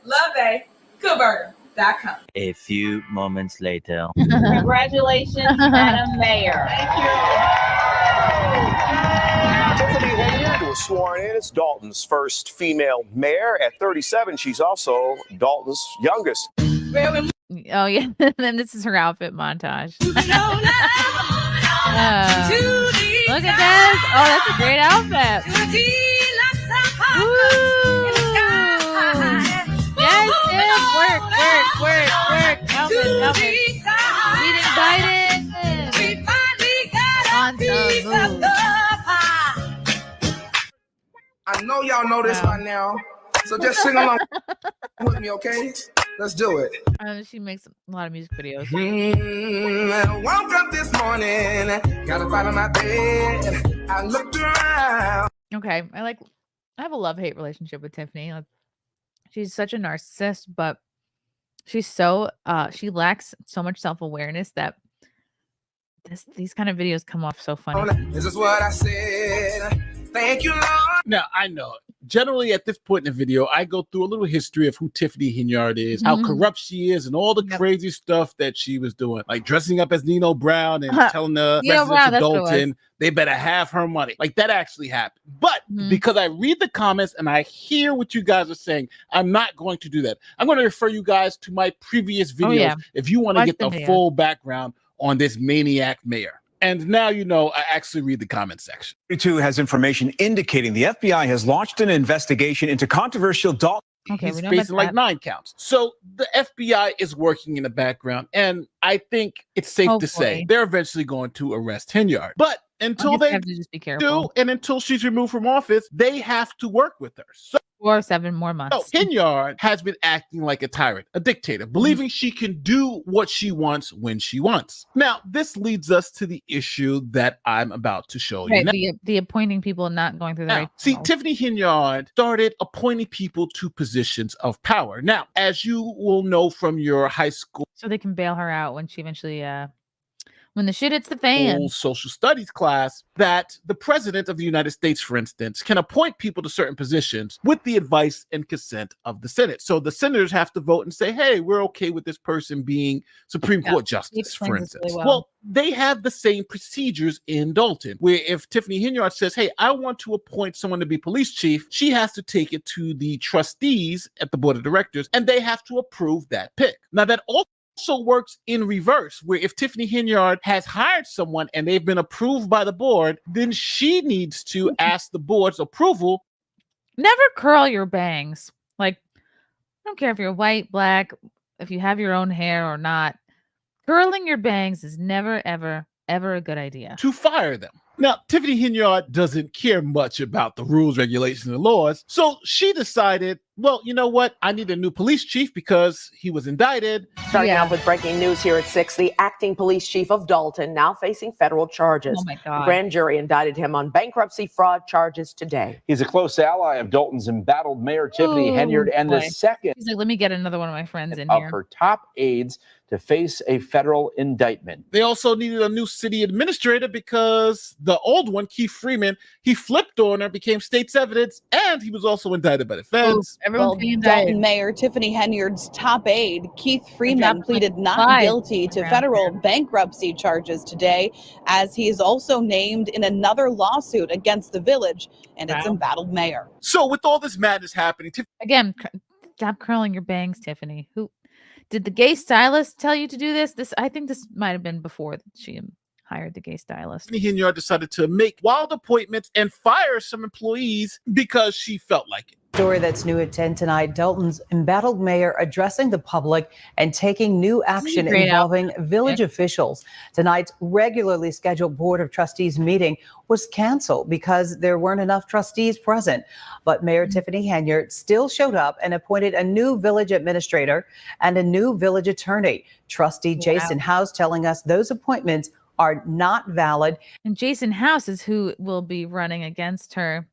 Speaker 15: loveagoodburger.com.
Speaker 1: A few moments later.
Speaker 4: Congratulations, Madam Mayor.
Speaker 15: Thank you.
Speaker 3: Tiffany Henyard was sworn in as Dolton's first female mayor. At 37, she's also Dolton's youngest.
Speaker 4: Oh, yeah. Then this is her outfit montage. Look at this. Oh, that's a great outfit. Woo. Yes, yes. Work. Outfit. Eating Biden. On some move.
Speaker 6: I know y'all know this by now, so just sing along with me, okay? Let's do it.
Speaker 4: She makes a lot of music videos.
Speaker 6: Woke up this morning, got up out of my bed, I looked around.
Speaker 4: Okay, I have a love-hate relationship with Tiffany. She's such a narcissist, but she's so she lacks so much self-awareness that these kind of videos come off so funny.
Speaker 6: This is what I said. Thank you, Lord.
Speaker 2: Now, I know. Generally, at this point in the video, I go through a little history of who Tiffany Henyard is, how corrupt she is, and all the crazy stuff that she was doing, like dressing up as Nino Brown and telling the residents of Dolton they better have her money. Like, that actually happened. But because I read the comments and I hear what you guys are saying, I'm not going to do that. I'm going to refer you guys to my previous videos if you want to get the full background on this maniac mayor. And now you know I actually read the comment section.
Speaker 7: 32 has information indicating the FBI has launched an investigation into controversial Dolton.
Speaker 4: Okay,
Speaker 2: he's facing like 9 counts. So the FBI is working in the background, and I think it's safe to say they're eventually going to arrest Henyard. But until they
Speaker 4: have to just be careful.
Speaker 2: and until she's removed from office, they have to work with her. So
Speaker 4: 4 or 7 more months.
Speaker 2: So Henyard has been acting like a tyrant, a dictator, believing she can do what she wants when she wants. Now, this leads us to the issue that I'm about to show you now.
Speaker 4: The appointing people and not going through the right.
Speaker 2: See, Tiffany Henyard started appointing people to positions of power. Now, as you will know from your high school,
Speaker 4: so they can bail her out when she eventually when the shit hits the fan.
Speaker 2: Social studies class, that the president of the United States, for instance, can appoint people to certain positions with the advice and consent of the Senate. So the senators have to vote and say, hey, we're okay with this person being Supreme Court justice, for instance.
Speaker 4: Really
Speaker 2: well, they have the same procedures in Dolton, where if Tiffany Henyard says, hey, I want to appoint someone to be police chief, she has to take it to the trustees at the board of directors, and they have to approve that pick. Now, that also works in reverse, where if Tiffany Henyard has hired someone and they've been approved by the board, then she needs to ask the board's approval.
Speaker 4: Never curl your bangs. Like, I don't care if you're white, black, if you have your own hair or not. Curling your bangs is never, ever, ever a good idea.
Speaker 2: To fire them. Now, Tiffany Henyard doesn't care much about the rules, regulations, and laws, so she decided, well, you know what? I need a new police chief because he was indicted.
Speaker 22: Starting out with breaking news here at 6, the acting police chief of Dolton now facing federal charges.
Speaker 4: Oh, my God.
Speaker 22: The grand jury indicted him on bankruptcy fraud charges today.
Speaker 25: He's a close ally of Dolton's embattled Mayor Tiffany Henyard and the second
Speaker 4: He's like, let me get another one of my friends in
Speaker 25: of
Speaker 4: here.
Speaker 25: her top aides to face a federal indictment.
Speaker 2: They also needed a new city administrator because the old one, Keith Freeman, he flipped on her, became state's evidence, and he was also indicted by the feds.
Speaker 26: Dolton Mayor Tiffany Henyard's top aide, Keith Freeman, pleaded not guilty to federal bankruptcy charges today, as he is also named in another lawsuit against the village and its embattled mayor.
Speaker 2: So with all this madness happening,
Speaker 4: Again, stop curling your bangs, Tiffany. Who did the gay stylist tell you to do this? I think this might have been before she hired the gay stylist.
Speaker 2: Tiffany Henyard decided to make wild appointments and fire some employees because she felt like it.
Speaker 8: Story that's new at 10 tonight. Dolton's embattled mayor addressing the public and taking new action involving village officials. Tonight's regularly scheduled Board of Trustees meeting was canceled because there weren't enough trustees present. But Mayor Tiffany Henyard still showed up and appointed a new village administrator and a new village attorney. Trustee Jason House telling us those appointments are not valid.
Speaker 4: And Jason House is who will be running against her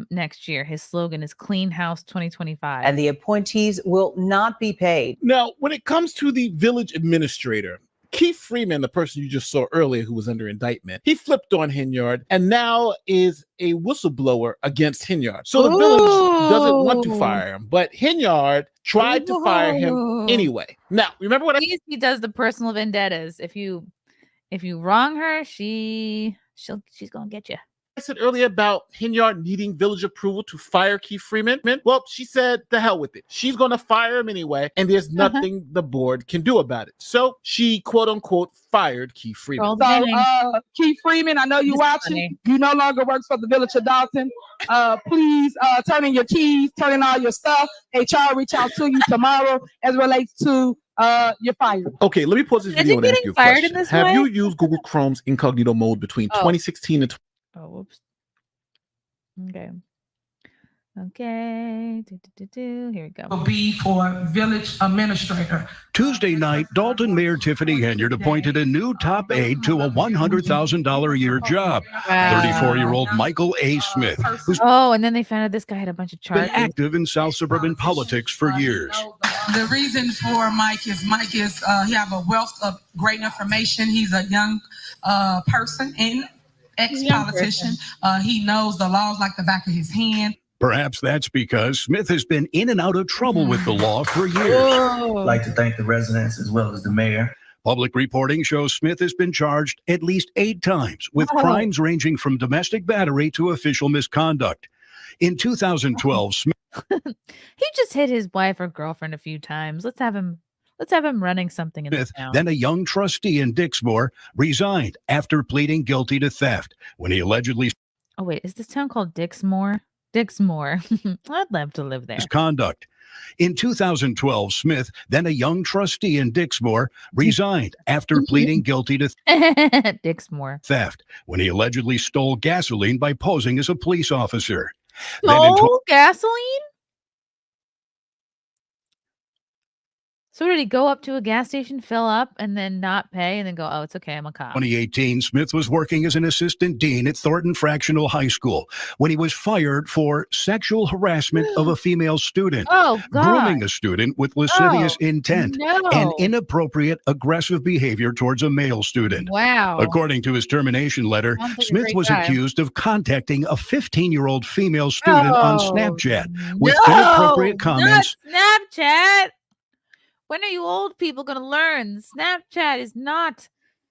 Speaker 4: next year. His slogan is Clean House 2025.
Speaker 8: And the appointees will not be paid.
Speaker 2: Now, when it comes to the village administrator, Keith Freeman, the person you just saw earlier who was under indictment, he flipped on Henyard and now is a whistleblower against Henyard. So the village doesn't want to fire him, but Henyard tried to fire him anyway. Now, remember what
Speaker 4: he does the personal vendettas. If you wrong her, she's gonna get you.
Speaker 2: I said earlier about Henyard needing village approval to fire Keith Freeman. Well, she said the hell with it. She's going to fire him anyway, and there's nothing the board can do about it. So she, quote unquote, fired Keith Freeman.
Speaker 15: So, Keith Freeman, I know you're watching. You no longer works for the village of Dolton. Please turn in your keys, turn in all your stuff. HR reach out to you tomorrow as relates to you're fired.
Speaker 2: Okay, let me pause this video and ask you a question. Have you used Google Chrome's incognito mode between 2016 and
Speaker 4: Oh, whoops. Okay. Okay. Here we go.
Speaker 15: Will be for village administrator.
Speaker 9: Tuesday night, Dolton Mayor Tiffany Henyard appointed a new top aide to a $100,000 a year job. 34-year-old Michael A. Smith, who's
Speaker 4: and then they found out this guy had a bunch of charges.
Speaker 9: been active in South suburban politics for years.
Speaker 15: The reason for Mike is he have a wealth of great information. He's a young person and ex-politician. He knows the laws like the back of his hand.
Speaker 9: Perhaps that's because Smith has been in and out of trouble with the law for years.
Speaker 10: I'd like to thank the residents as well as the mayor.
Speaker 9: Public reporting shows Smith has been charged at least 8 times with crimes ranging from domestic battery to official misconduct. In 2012, Smith
Speaker 4: he just hit his wife or girlfriend a few times. Let's have him running something in the town.
Speaker 9: then a young trustee in Dixmoor, resigned after pleading guilty to theft when he allegedly
Speaker 4: Oh wait, is this town called Dixmoor? Dixmoor. I'd love to live there.
Speaker 9: misconduct. In 2012, Smith, then a young trustee in Dixmoor, resigned after pleading guilty to
Speaker 4: Dixmoor.
Speaker 9: theft when he allegedly stole gasoline by posing as a police officer.
Speaker 4: Stole gasoline? So did he go up to a gas station, fill up, and then not pay, and then go, oh, it's okay, I'm a cop?
Speaker 9: 2018, Smith was working as an assistant dean at Thornton Fractional High School when he was fired for sexual harassment of a female student, grooming a student with lascivious intent, and inappropriate aggressive behavior towards a male student.
Speaker 4: Wow.
Speaker 9: According to his termination letter, Smith was accused of contacting a 15-year-old female student on Snapchat with inappropriate comments.
Speaker 4: Not Snapchat. When are you old people going to learn? Snapchat is not,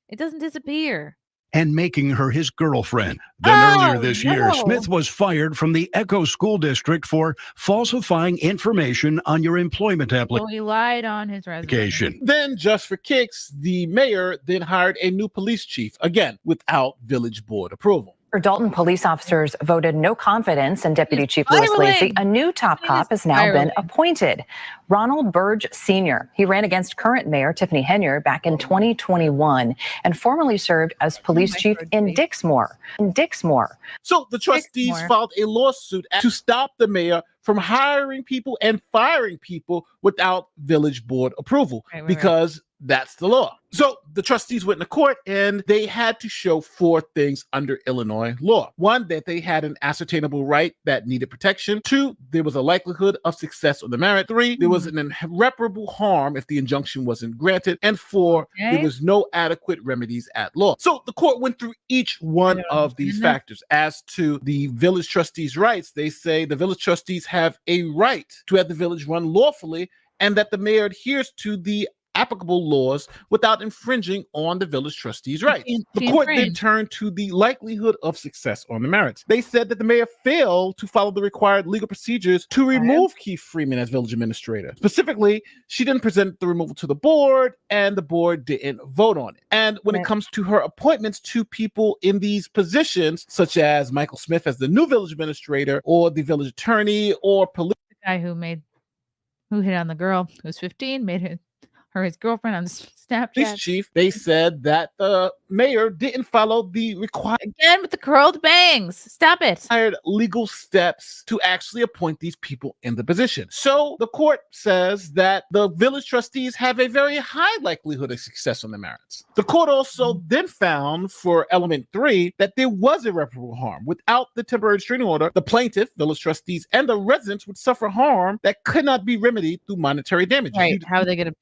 Speaker 4: it doesn't disappear.
Speaker 9: And making her his girlfriend. Then earlier this year, Smith was fired from the Echo School District for falsifying information on your employment
Speaker 4: So
Speaker 9: application.
Speaker 4: he lied on his resume.
Speaker 2: Then, just for kicks, the mayor then hired a new police chief, again, without village board approval.
Speaker 11: Dalton police officers voted no confidence in Deputy Chief Louis Lacey. A new top cop has now been appointed. Ronald Burge Sr. He ran against current Mayor Tiffany Henyard back in 2021 and formerly served as police chief in Dixmoor.
Speaker 2: So the trustees filed a lawsuit to stop the mayor from hiring people and firing people without village board approval because that's the law. So the trustees went to court and they had to show 4 things under Illinois law. 1, that they had an ascertainable right that needed protection. 2, there was a likelihood of success on the merit. 3, there was an irreparable harm if the injunction wasn't granted. And 4, there was no adequate remedies at law. So the court went through each one of these factors. As to the village trustees' rights, they say the village trustees have a right to have the village run lawfully and that the mayor adheres to the applicable laws without infringing on the village trustees' rights. The court then turned to the likelihood of success on the merits. They said that the mayor failed to follow the required legal procedures to remove Keith Freeman as village administrator. Specifically, she didn't present the removal to the board, and the board didn't vote on it. And when it comes to her appointments to people in these positions, such as Michael Smith as the new village administrator, or the village attorney, or police.
Speaker 4: The guy who hit on the girl who was 15, made her his girlfriend on Snapchat.
Speaker 2: Police chief, they said that the mayor didn't follow the required
Speaker 4: again with the curled bangs. Stop it.
Speaker 2: Legal steps to actually appoint these people in the position. So the court says that the village trustees have a very high likelihood of success on the merits. The court also then found for element 3 that there was irreparable harm. Without the temporary restraining order, the plaintiff, village trustees, and the residents would suffer harm that could not be remedied through monetary damages.
Speaker 4: Right. How are they going to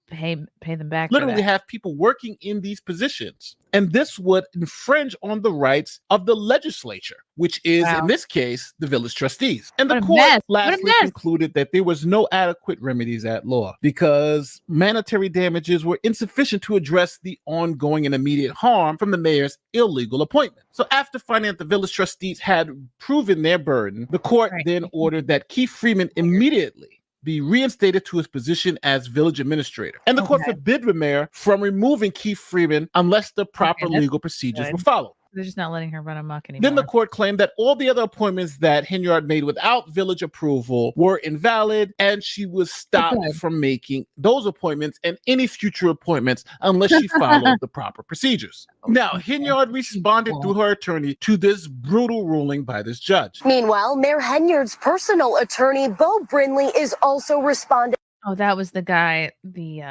Speaker 4: pay them back?
Speaker 2: Literally have people working in these positions, and this would infringe on the rights of the legislature, which is in this case the village trustees. And the court lastly concluded that there was no adequate remedies at law because monetary damages were insufficient to address the ongoing and immediate harm from the mayor's illegal appointment. So after finding that the village trustees had proven their burden, the court then ordered that Keith Freeman immediately be reinstated to his position as village administrator. And the court forbid the mayor from removing Keith Freeman unless the proper legal procedures were followed.
Speaker 4: They're just not letting her run amok anymore.
Speaker 2: Then the court claimed that all the other appointments that Henyard made without village approval were invalid, and she was stopped from making those appointments and any future appointments unless she followed the proper procedures. Now, Henyard responded through her attorney to this brutal ruling by this judge.
Speaker 5: Meanwhile, Mayor Henyard's personal attorney, Bo Brinley, is also responding.
Speaker 4: Oh, that was the guy, the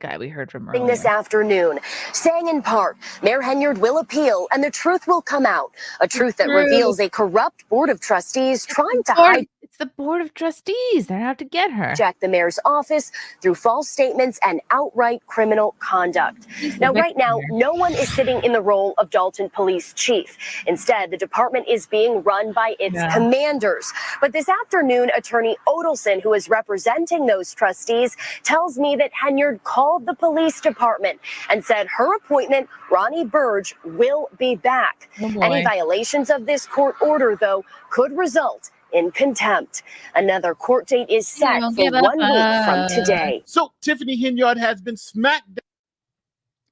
Speaker 4: guy we heard from earlier.
Speaker 5: This afternoon, saying in part, Mayor Henyard will appeal and the truth will come out. A truth that reveals a corrupt board of trustees trying to hide.
Speaker 4: It's the board of trustees that have to get her.
Speaker 5: Jack the mayor's office through false statements and outright criminal conduct. Now, right now, no one is sitting in the role of Dolton police chief. Instead, the department is being run by its commanders. But this afternoon, attorney Odelson, who is representing those trustees, tells me that Henyard called the police department and said her appointment, Ronnie Burge, will be back. Any violations of this court order, though, could result in contempt. Another court date is set for 1 week from today.
Speaker 2: So Tiffany Henyard has been smacked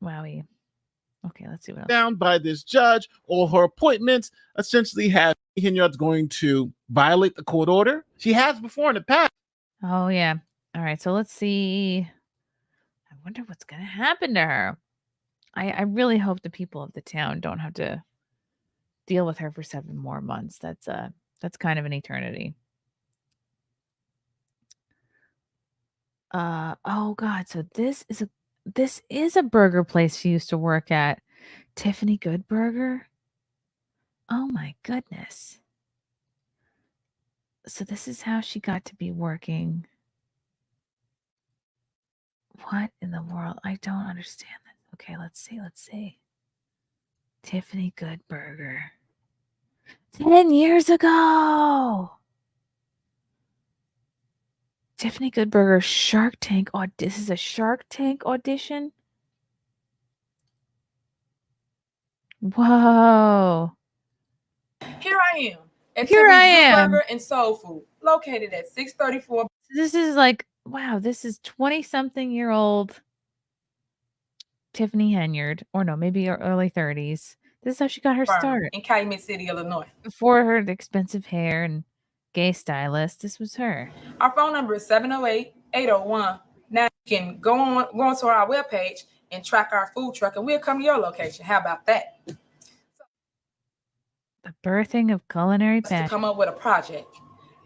Speaker 2: down.
Speaker 4: Wowie. Okay, let's see what else.
Speaker 2: Down by this judge. All her appointments essentially have Henyard's going to violate the court order. She has before in the past.
Speaker 4: Oh, yeah. All right, so let's see. I wonder what's going to happen to her. I really hope the people of the town don't have to deal with her for 7 more months. That's kind of an eternity. Oh God, so this is a burger place she used to work at. Tiffany Good Burger. Oh my goodness. So this is how she got to be working. What in the world? I don't understand that. Okay, let's see. Tiffany Good Burger. 10 years ago. Tiffany Good Burger Shark Tank. Oh, this is a Shark Tank audition. Whoa.
Speaker 15: Here I am. At Tiffany's Good Burger and Soul Food, located at 634.
Speaker 4: This is like, wow, this is 20-something-year-old Tiffany Henyard. Or no, maybe early 30s. This is how she got her start.
Speaker 15: In Calumet City, Illinois.
Speaker 4: Before her expensive hair and gay stylist, this was her.
Speaker 15: Our phone number is 708-801. Now you can go onto our webpage and track our food truck, and we'll come to your location. How about that?
Speaker 4: The birthing of culinary passion.
Speaker 15: To come up with a project,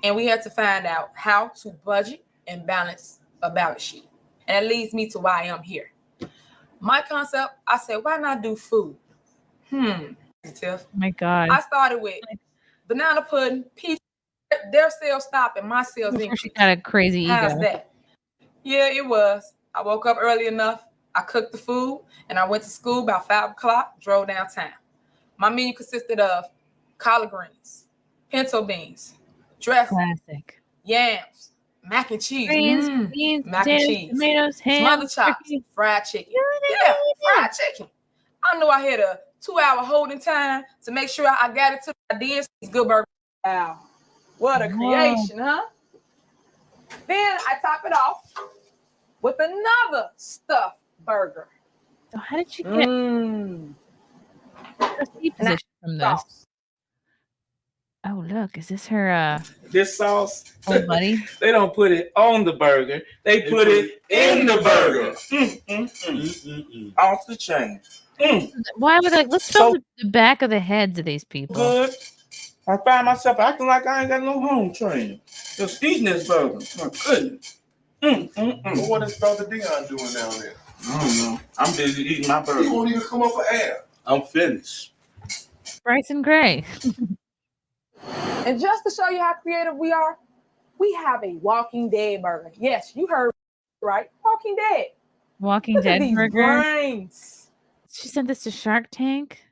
Speaker 15: and we had to find out how to budget and balance a balance sheet. And it leads me to why I'm here. My concept, I said, why not do food?
Speaker 4: Oh my God.
Speaker 15: I started with banana pudding, peach. Their sales stopped and my sales increased.
Speaker 4: She got a crazy ego.
Speaker 15: How's that? Yeah, it was. I woke up early enough. I cooked the food and I went to school about 5 o'clock, drove downtown. My menu consisted of collard greens, pinto beans, dressing,
Speaker 4: classic,
Speaker 15: yams,
Speaker 12: Mac and cheese.
Speaker 4: Greens, beans,
Speaker 12: Mac and
Speaker 4: potatoes,
Speaker 12: cheese.
Speaker 4: tomatoes, ham,
Speaker 12: Smothered chops.
Speaker 4: turkey.
Speaker 12: Fried chicken. Yeah, fried chicken. I knew I had a 2-hour holding time to make sure I got it to my DNC's Good Burger. Wow. What a creation, huh? Then I top it off with another stuffed burger.
Speaker 4: So how did you get trustee position from this? Oh, look, is this her
Speaker 13: This sauce,
Speaker 4: old buddy?
Speaker 13: they don't put it on the burger. They put it in the burger. Off the chain.
Speaker 4: Why would let's film the back of the heads of these people?
Speaker 13: Good. I find myself acting like I ain't got no home training. Just eating this burger. My goodness.
Speaker 14: What is Brother Dion doing down there?
Speaker 13: I don't know. I'm busy eating my burger.
Speaker 14: He won't even come up for air.
Speaker 13: I'm finished.
Speaker 4: Bryson Gray.
Speaker 12: And just to show you how creative we are, we have a Walking Dead burger. Yes, you heard right. Walking Dead.
Speaker 4: Walking
Speaker 12: Look at
Speaker 4: Dead
Speaker 12: these
Speaker 4: burger.
Speaker 12: brains.
Speaker 4: She sent this to Shark Tank.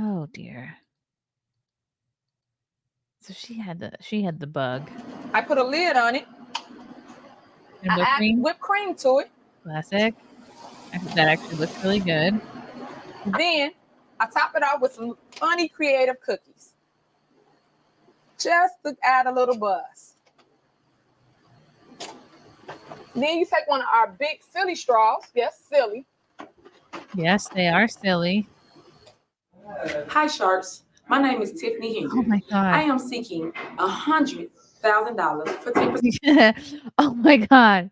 Speaker 4: Oh dear. So she had the bug.
Speaker 12: I put a lid on it.
Speaker 4: And
Speaker 12: I
Speaker 4: whipped
Speaker 12: add
Speaker 4: cream.
Speaker 12: whipped cream to it.
Speaker 4: Classic. That actually looks really good.
Speaker 12: Then I top it off with some funny, creative cookies. Just to add a little buzz. Then you take one of our big silly straws. Yes, silly.
Speaker 4: Yes, they are silly.
Speaker 12: Hi, Sharks. My name is Tiffany Henyard.
Speaker 4: Oh my God.
Speaker 12: I am seeking $100,000 for 10%
Speaker 4: Oh my God.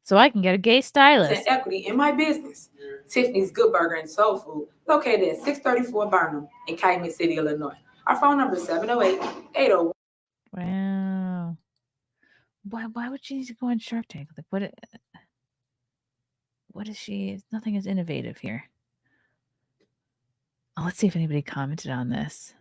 Speaker 4: So I can get a gay stylist.
Speaker 12: equity in my business. Tiffany's Good Burger and Soul Food, located at 634 Burnham in Calumet City, Illinois. Our phone number is 708-801.
Speaker 4: Wow. Why would she need to go on Shark Tank? Like what is she? Nothing is innovative here. Oh, let's see if anybody commented on this.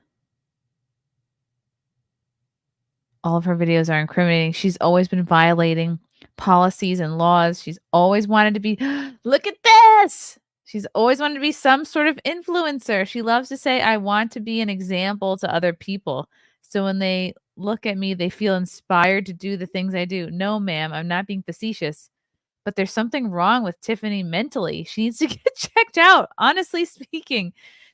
Speaker 4: All of her videos are incriminating. She's always been violating policies and laws. She's always wanted to be, look at this. She's always wanted to be some sort of influencer. She loves to say, I want to be an example to other people. So when they look at me, they feel inspired to do the things I do. No, ma'am, I'm not being facetious. But there's something wrong with Tiffany mentally. She needs to get checked out. Honestly speaking,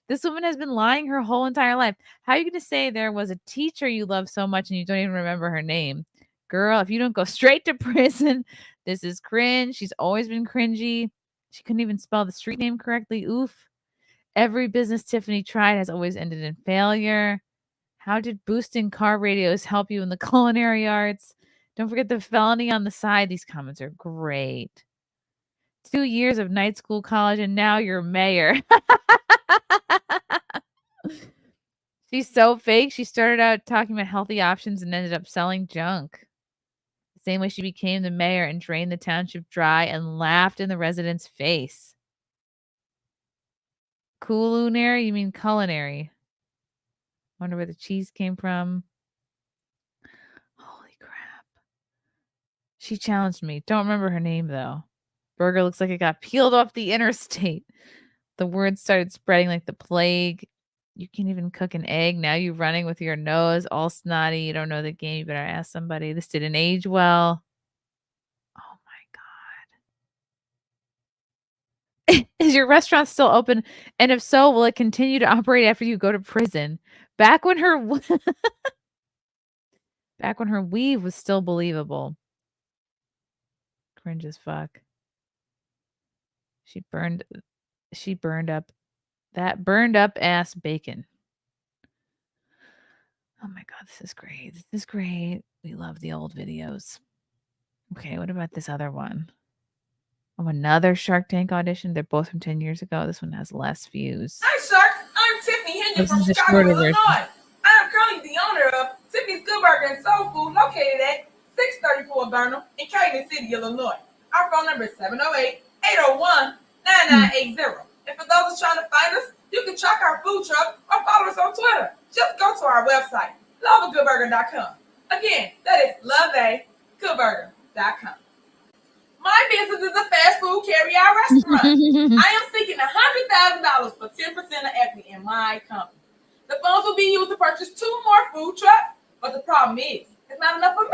Speaker 4: this woman has been lying her whole entire life. How are you going to say there was a teacher you love so much and you don't even remember her name? Girl, if you don't go straight to prison, this is cringe. She's always been cringy. She couldn't even spell the street name correctly. Oof. Every business Tiffany tried has always ended in failure. How did boosting car radios help you in the culinary arts? Don't forget the felony on the side. These comments are great. 2 years of night school, college, and now you're mayor. She's so fake. She started out talking about healthy options and ended up selling junk. The same way she became the mayor and drained the township dry and laughed in the residents' face. Culinary? You mean culinary? Wonder where the cheese came from. Holy crap. She challenged me. Don't remember her name, though. Burger looks like it got peeled off the interstate. The word started spreading like the plague. You can't even cook an egg. Now you're running with your nose all snotty. You don't know the game. You better ask somebody. This didn't age well. Oh my God. Is your restaurant still open? And if so, will it continue to operate after you go to prison? Back when her weave was still believable. Cringe as fuck. She burned up that burned up ass bacon. Oh my God, this is great. This is great. We love the old videos. Okay, what about this other one? Oh, another Shark Tank audition. They're both from 10 years ago. This one has less views.
Speaker 12: Hi, Sharks. I'm Tiffany Henyard
Speaker 4: This
Speaker 12: from
Speaker 4: is the
Speaker 12: Chicago,
Speaker 4: shorter
Speaker 12: Illinois.
Speaker 4: version.
Speaker 12: I am currently the owner of Tiffany's Good Burger and Soul Food, located at 634 Burnham in Calumet City, Illinois. Our phone number is 708-801-9980. And for those trying to find us, you can check our food truck or follow us on Twitter. Just go to our website, loveagoodburger.com. Again, that is loveagoodburger.com. My business is a fast food carry-out restaurant. I am seeking $100,000 for 10% of equity in my company. The funds will be used to purchase 2 more food trucks, but the problem is, it's not enough for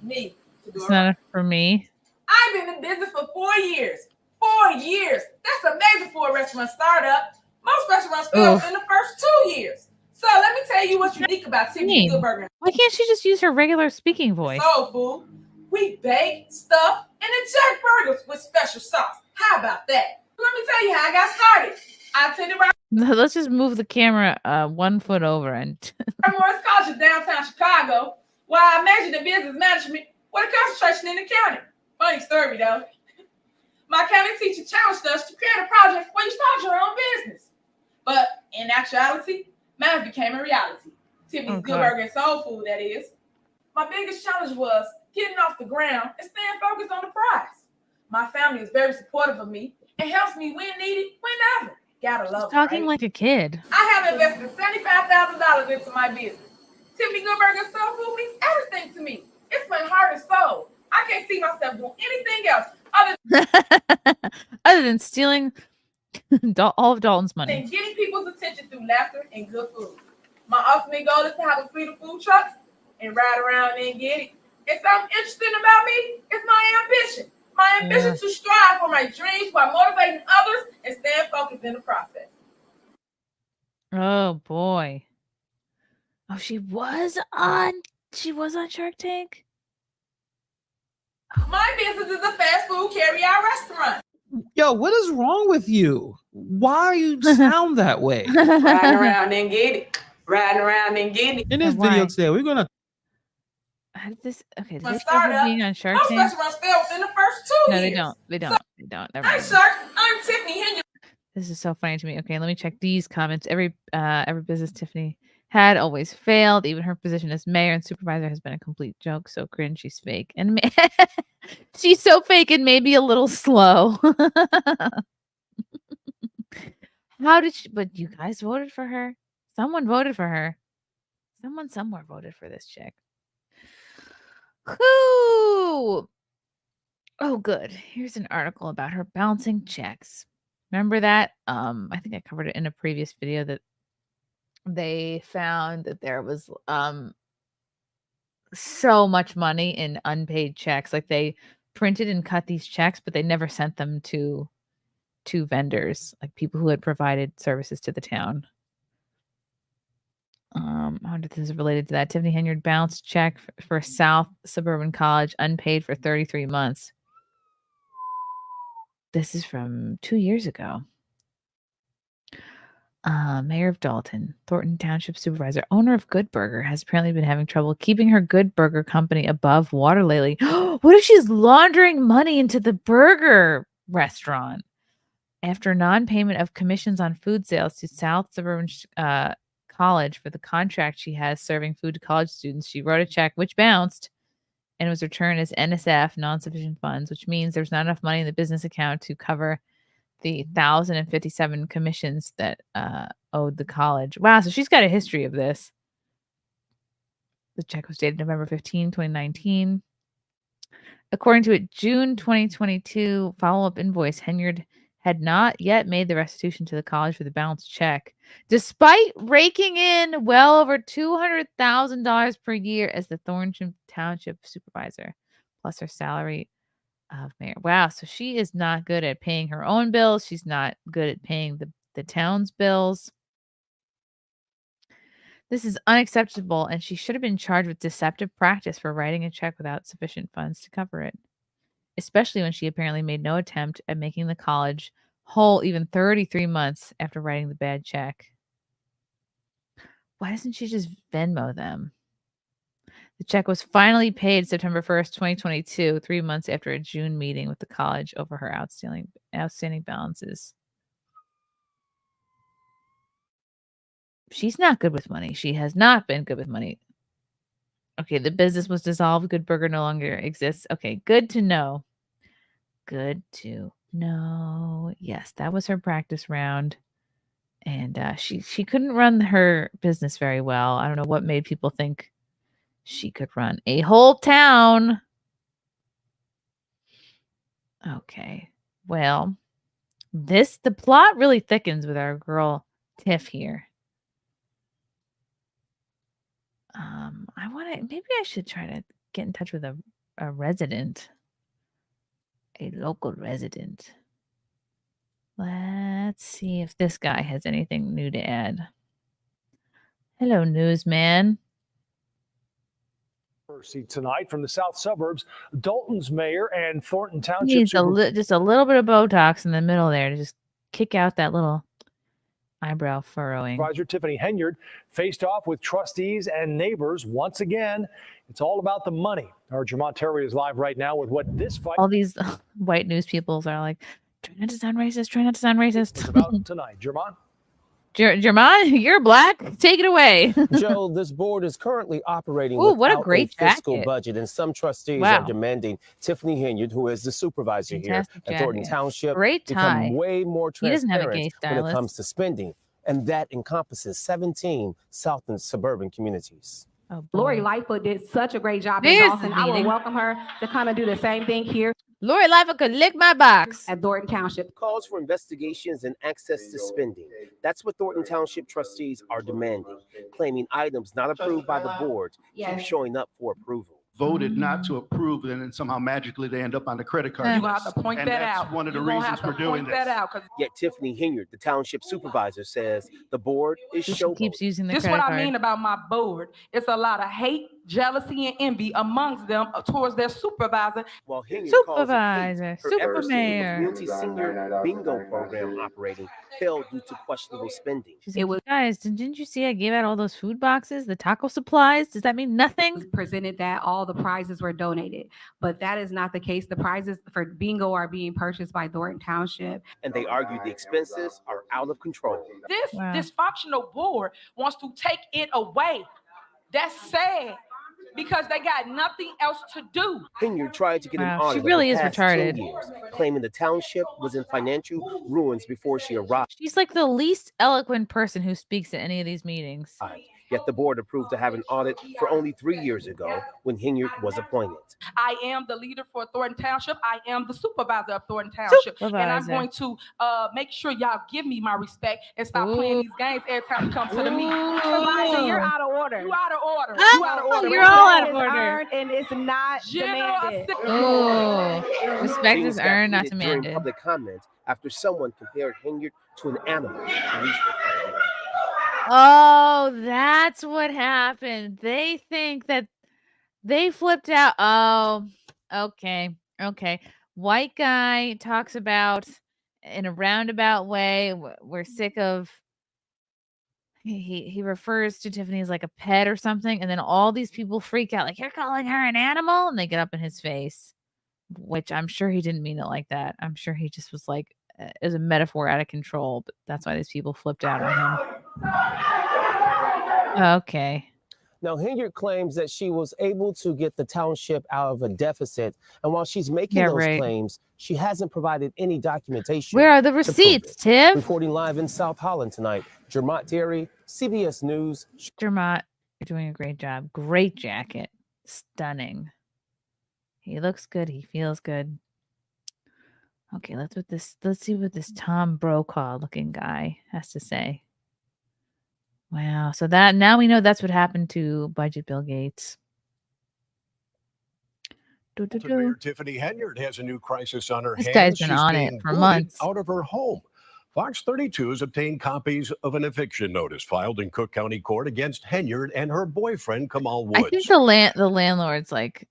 Speaker 12: me.
Speaker 4: It's not for me.
Speaker 12: I've been in business for 4 years. 4 years. That's amazing for a restaurant startup. Most restaurants fail in the first 2 years. So let me tell you what's unique about Tiffany Good Burger.
Speaker 4: Why can't she just use her regular speaking voice?
Speaker 12: Soul food. We bake, stuff, and inject burgers with special sauce. How about that? Let me tell you how I got started. I attended
Speaker 4: Let's just move the camera 1 foot over and
Speaker 12: Morris College in downtown Chicago, where I majored in business management with a concentration in accounting. Funny story though. My accounting teacher challenged us to create a project where you start your own business. But in actuality, mine became a reality. Tiffany's Good Burger and Soul Food, that is. My biggest challenge was getting off the ground and staying focused on the prize. My family is very supportive of me and helps me when needed, whenever. Gotta love it,
Speaker 4: talking
Speaker 12: right?
Speaker 4: like a kid.
Speaker 12: I have invested $75,000 into my business. Tiffany Good Burger and Soul Food means everything to me. It's my heart and soul. I can't see myself doing anything else
Speaker 4: other than stealing all of Dalton's money.
Speaker 12: than getting people's attention through laughter and good food. My ultimate goal is to have a fleet of food trucks and ride around and get it. And something interesting about me is my ambition. My ambition to strive for my dreams while motivating others and staying focused in the process.
Speaker 4: Oh boy. Oh, she was on Shark Tank.
Speaker 12: My business is a fast food carry-out restaurant.
Speaker 16: Yo, what is wrong with you? Why you sound that way?
Speaker 12: Riding around and get it. Riding around and get it.
Speaker 16: In this video today, we're gonna.
Speaker 4: How did this? Okay,
Speaker 12: My
Speaker 4: did they start
Speaker 12: startup,
Speaker 4: being on Shark
Speaker 12: most
Speaker 4: Tank?
Speaker 12: restaurants fail within the first 2
Speaker 4: No,
Speaker 12: years.
Speaker 4: they don't. They don't. They don't. Never
Speaker 12: Hi,
Speaker 4: mind.
Speaker 12: Shark. I'm Tiffany Henyard.
Speaker 4: This is so funny to me. Okay, let me check these comments. Every business Tiffany had always failed. Even her position as mayor and supervisor has been a complete joke. So cringe. She's fake and she's so fake and maybe a little slow. How did she? But you guys voted for her. Someone voted for her. Someone somewhere voted for this chick. Whoo! Oh, good. Here's an article about her bouncing checks. Remember that? I think I covered it in a previous video that they found that there was so much money in unpaid checks. Like they printed and cut these checks, but they never sent them to vendors, like people who had provided services to the town. I wonder if this is related to that. Tiffany Henyard bounced check for South Suburban College, unpaid for 33 months. This is from 2 years ago. Mayor of Dolton, Thornton Township Supervisor, owner of Good Burger, has apparently been having trouble keeping her Good Burger company above water lately. What if she's laundering money into the burger restaurant? After non-payment of commissions on food sales to South Suburban College for the contract she has serving food to college students, she wrote a check which bounced and was returned as NSF, non-sufficient funds, which means there's not enough money in the business account to cover the 1,057 commissions that owed the college. Wow, so she's got a history of this. The check was dated November 15, 2019. According to a June 2022 follow-up invoice, Henyard had not yet made the restitution to the college for the bounced check, despite raking in well over $200,000 per year as the Thornton Township Supervisor, plus her salary of mayor. Wow, so she is not good at paying her own bills. She's not good at paying the town's bills. This is unacceptable, and she should have been charged with deceptive practice for writing a check without sufficient funds to cover it, especially when she apparently made no attempt at making the college whole even 33 months after writing the bad check. Why doesn't she just Venmo them? The check was finally paid September 1st, 2022, 3 months after a June meeting with the college over her outstanding balances. She's not good with money. She has not been good with money. Okay, the business was dissolved. Good Burger no longer exists. Okay, good to know. Good to know. Yes, that was her practice round. And she couldn't run her business very well. I don't know what made people think she could run a whole town. Okay, well, the plot really thickens with our girl Tiff here. Maybe I should try to get in touch with a a resident, a local resident. Let's see if this guy has anything new to add. Hello, newsman.
Speaker 17: Tonight from the south suburbs, Dolton's mayor and Thornton
Speaker 4: He
Speaker 17: Township
Speaker 4: needs just a little bit of Botox in the middle there to just kick out that little eyebrow furrowing.
Speaker 17: Supervisor Tiffany Henyard faced off with trustees and neighbors once again. It's all about the money. Our Jermont Terry is live right now with what this fight.
Speaker 4: All these white news peoples are like, try not to sound racist. Try not to sound racist.
Speaker 17: It's about tonight, Jermont.
Speaker 4: Jermont, you're black. Take it away.
Speaker 18: Joe, this board is currently operating
Speaker 4: Ooh, what a
Speaker 18: without
Speaker 4: great
Speaker 18: fiscal
Speaker 4: jacket.
Speaker 18: budget, and some trustees
Speaker 4: Wow.
Speaker 18: are demanding Tiffany Henyard, who is the supervisor
Speaker 4: Fantastic
Speaker 18: here at Thornton
Speaker 4: jacket.
Speaker 18: Township,
Speaker 4: Great tie.
Speaker 18: become way more
Speaker 4: He doesn't have a
Speaker 18: transparent
Speaker 4: gay
Speaker 18: when it
Speaker 4: stylist.
Speaker 18: comes to spending, and that encompasses 17 south and suburban communities.
Speaker 4: Oh,
Speaker 19: Lori Lightfoot did such a great job
Speaker 4: There's
Speaker 19: in
Speaker 4: the
Speaker 19: Dolton. I will
Speaker 4: meeting.
Speaker 19: welcome her to come and do the same thing here
Speaker 4: Lori Lightfoot could lick my box
Speaker 19: at Thornton Township.
Speaker 18: Calls for investigations and access to spending. That's what Thornton Township trustees are demanding, claiming items not approved by the board keep showing up for approval.
Speaker 9: Voted not to approve, and then somehow magically they end up on the credit card.
Speaker 22: You're gonna
Speaker 9: list.
Speaker 22: have to point
Speaker 9: And
Speaker 22: that
Speaker 9: that's
Speaker 22: out.
Speaker 9: one of the
Speaker 22: You're gonna
Speaker 9: reasons
Speaker 22: have to
Speaker 9: we're doing
Speaker 22: point that
Speaker 9: this.
Speaker 22: out, 'cause
Speaker 18: Yet Tiffany Henyard, the township supervisor, says the board is
Speaker 4: She
Speaker 18: showboating.
Speaker 4: keeps using the
Speaker 22: this is
Speaker 4: credit
Speaker 22: what
Speaker 4: card.
Speaker 22: I mean about my board. It's a lot of hate, jealousy, and envy amongst them towards their supervisor.
Speaker 18: While Henyard
Speaker 4: Supervisor,
Speaker 18: calls it hate, her efforts to keep a
Speaker 4: Supermayor.
Speaker 18: community senior bingo program operating failed due to questionable spending.
Speaker 4: She's like, guys, didn't you see I gave out all those food boxes, the taco supplies? Does that mean nothing?
Speaker 19: Presented that all the prizes were donated, but that is not the case. The prizes for bingo are being purchased by Thornton Township.
Speaker 18: And they argue the expenses are out of control.
Speaker 22: This dysfunctional board wants to take it away. That's sad because they got nothing else to do.
Speaker 18: Henyard tried to get an
Speaker 4: Wow,
Speaker 18: audit
Speaker 4: she
Speaker 18: of
Speaker 4: really
Speaker 18: the
Speaker 4: is
Speaker 18: past
Speaker 4: retarded.
Speaker 18: 10 years, claiming the township was in financial ruins before she arrived.
Speaker 4: She's like the least eloquent person who speaks at any of these meetings.
Speaker 18: Yet the board approved to have an audit for only 3 years ago when Henyard was appointed.
Speaker 22: I am the leader for Thornton Township. I am the supervisor of Thornton Township. And I'm
Speaker 4: Supervisor.
Speaker 22: going to make sure y'all give me my respect and stop playing these games every time you come to the meeting.
Speaker 19: Supervisor, you're out of order.
Speaker 22: You out of order.
Speaker 4: Oh,
Speaker 22: You out of order.
Speaker 4: you're all out of
Speaker 19: Respect is
Speaker 4: order.
Speaker 19: earned and it's not demanded.
Speaker 4: Oh, respect
Speaker 18: Things
Speaker 4: is
Speaker 18: got
Speaker 4: earned, not
Speaker 18: heated during
Speaker 4: demanded.
Speaker 18: public comment after someone compared Henyard to an animal. Police were calling it.
Speaker 4: Oh, that's what happened. They think that they flipped out. Oh, okay. Okay. White guy talks about in a roundabout way. We're sick of. He refers to Tiffany as like a pet or something, and then all these people freak out, like, you're calling her an animal, and they get up in his face, which I'm sure he didn't mean it like that. I'm sure he just was like, it was a metaphor out of control, but that's why these people flipped out on him. Okay.
Speaker 18: Now, Henyard claims that she was able to get the township out of a deficit. And while she's making
Speaker 4: Yeah,
Speaker 18: those
Speaker 4: right.
Speaker 18: claims, she hasn't provided any documentation.
Speaker 4: Where are the
Speaker 18: to prove
Speaker 4: receipts,
Speaker 18: it.
Speaker 4: Tiff?
Speaker 18: Reporting live in South Holland tonight, Jermont Terry, CBS News.
Speaker 4: Jermont, you're doing a great job. Great jacket. Stunning. He looks good. He feels good. Okay, let's see what this Tom Brokaw looking guy has to say. Wow. So that now we know that's what happened to Budget Bill Gates.
Speaker 9: Mayor Tiffany Henyard has a new crisis on her
Speaker 4: This
Speaker 9: hands.
Speaker 4: guy's been
Speaker 9: She's
Speaker 4: on it
Speaker 9: being
Speaker 4: for
Speaker 9: booted
Speaker 4: months.
Speaker 9: out of her home. Fox 32 has obtained copies of an eviction notice filed in Cook County Court against Henyard and her boyfriend, Kamal Woods.
Speaker 4: I think the landlord's like,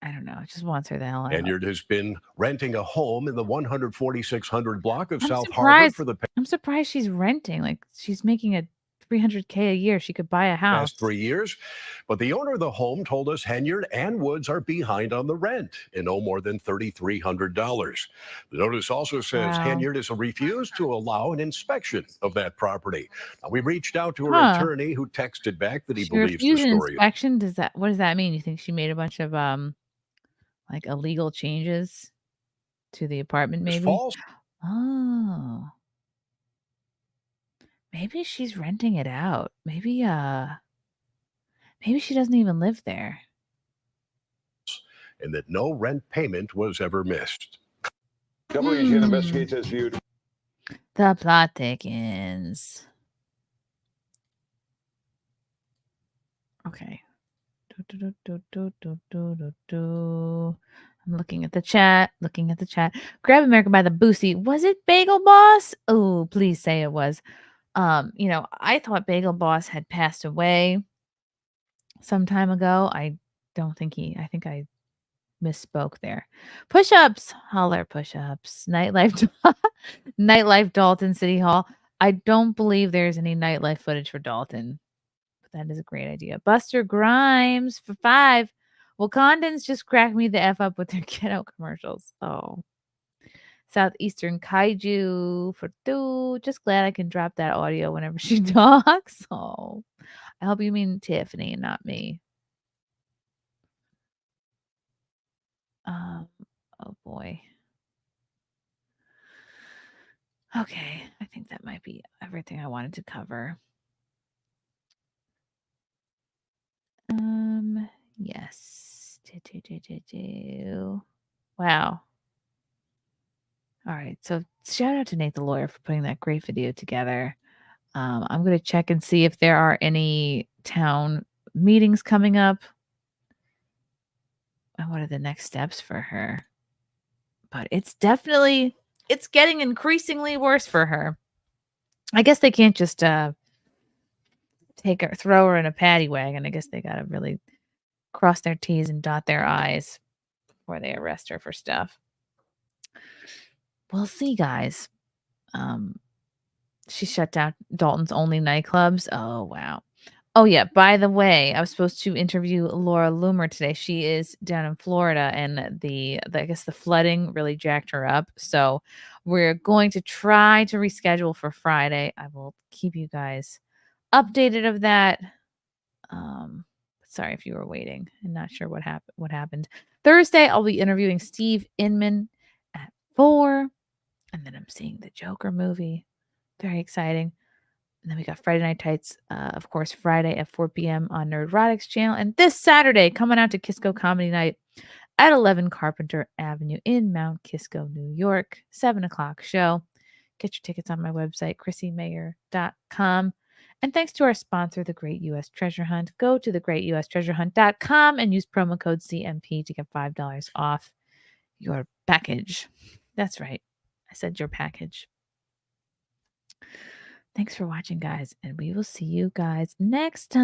Speaker 4: I don't know, just wants her the hell out.
Speaker 9: Henyard has been renting a home in the 14600 block of
Speaker 4: I'm
Speaker 9: South Harvard
Speaker 4: surprised.
Speaker 9: for the
Speaker 4: I'm surprised she's renting. Like she's making a $300K a year. She could buy a house.
Speaker 9: past 3 years. But the owner of the home told us Henyard and Woods are behind on the rent and owe more than $3,300. The notice also says
Speaker 4: Wow.
Speaker 9: Henyard has refused to allow an inspection of that property. Now, we reached out to her
Speaker 4: Huh.
Speaker 9: attorney who texted back that he
Speaker 4: She
Speaker 9: believes the
Speaker 4: refused an
Speaker 9: story.
Speaker 4: inspection. What does that mean? You think she made a bunch of like illegal changes to the apartment,
Speaker 9: is
Speaker 4: maybe?
Speaker 9: false.
Speaker 4: Oh. Maybe she's renting it out. Maybe she doesn't even live there.
Speaker 9: And that no rent payment was ever missed.
Speaker 20: WGN investigates as viewed.
Speaker 4: The plot thickens. Okay. I'm looking at the chat. Grab America by the Boosie. Was it Bagel Boss? Oh, please say it was. I thought Bagel Boss had passed away some time ago. I think I misspoke there. Push-ups. Holler push-ups. Nightlife. Nightlife Dolton City Hall. I don't believe there's any nightlife footage for Dolton. But that is a great idea. Buster Grimes for 5. Wakandans just crack me the F up with their ghetto commercials. Oh. Southeastern Kaiju for 2. Just glad I can drop that audio whenever she talks. Oh. I hope you mean Tiffany and not me. Oh boy. Okay, I think that might be everything I wanted to cover. Yes. Wow. All right, so shout out to Nate the lawyer for putting that great video together. I'm going to check and see if there are any town meetings coming up. And what are the next steps for her? But it's getting increasingly worse for her. I guess they can't just throw her in a paddy wagon. I guess they got to really cross their T's and dot their I's before they arrest her for stuff. We'll see, guys. She shut down Dolton's only nightclubs. Oh, wow. Oh, yeah. By the way, I was supposed to interview Laura Loomer today. She is down in Florida, and I guess the flooding really jacked her up. So we're going to try to reschedule for Friday. I will keep you guys updated of that. Sorry if you were waiting and not sure what happened. Thursday, I'll be interviewing Steve Inman at 4. And then I'm seeing the Joker movie. Very exciting. And then we got Friday Night Tights, of course, Friday at 4 p.m. on Nerdrotics channel. And this Saturday, coming out to Kisco Comedy Night at 11 Carpenter Avenue in Mount Kisco, New York. 7 o'clock show. Get your tickets on my website, chrissiemayr.com. And thanks to our sponsor, The Great U.S. Treasure Hunt. Go to thegreatustreasurehunt.com and use promo code CMP to get $5 off your package. That's right. I said your package. Thanks for watching, guys, and we will see you guys next time.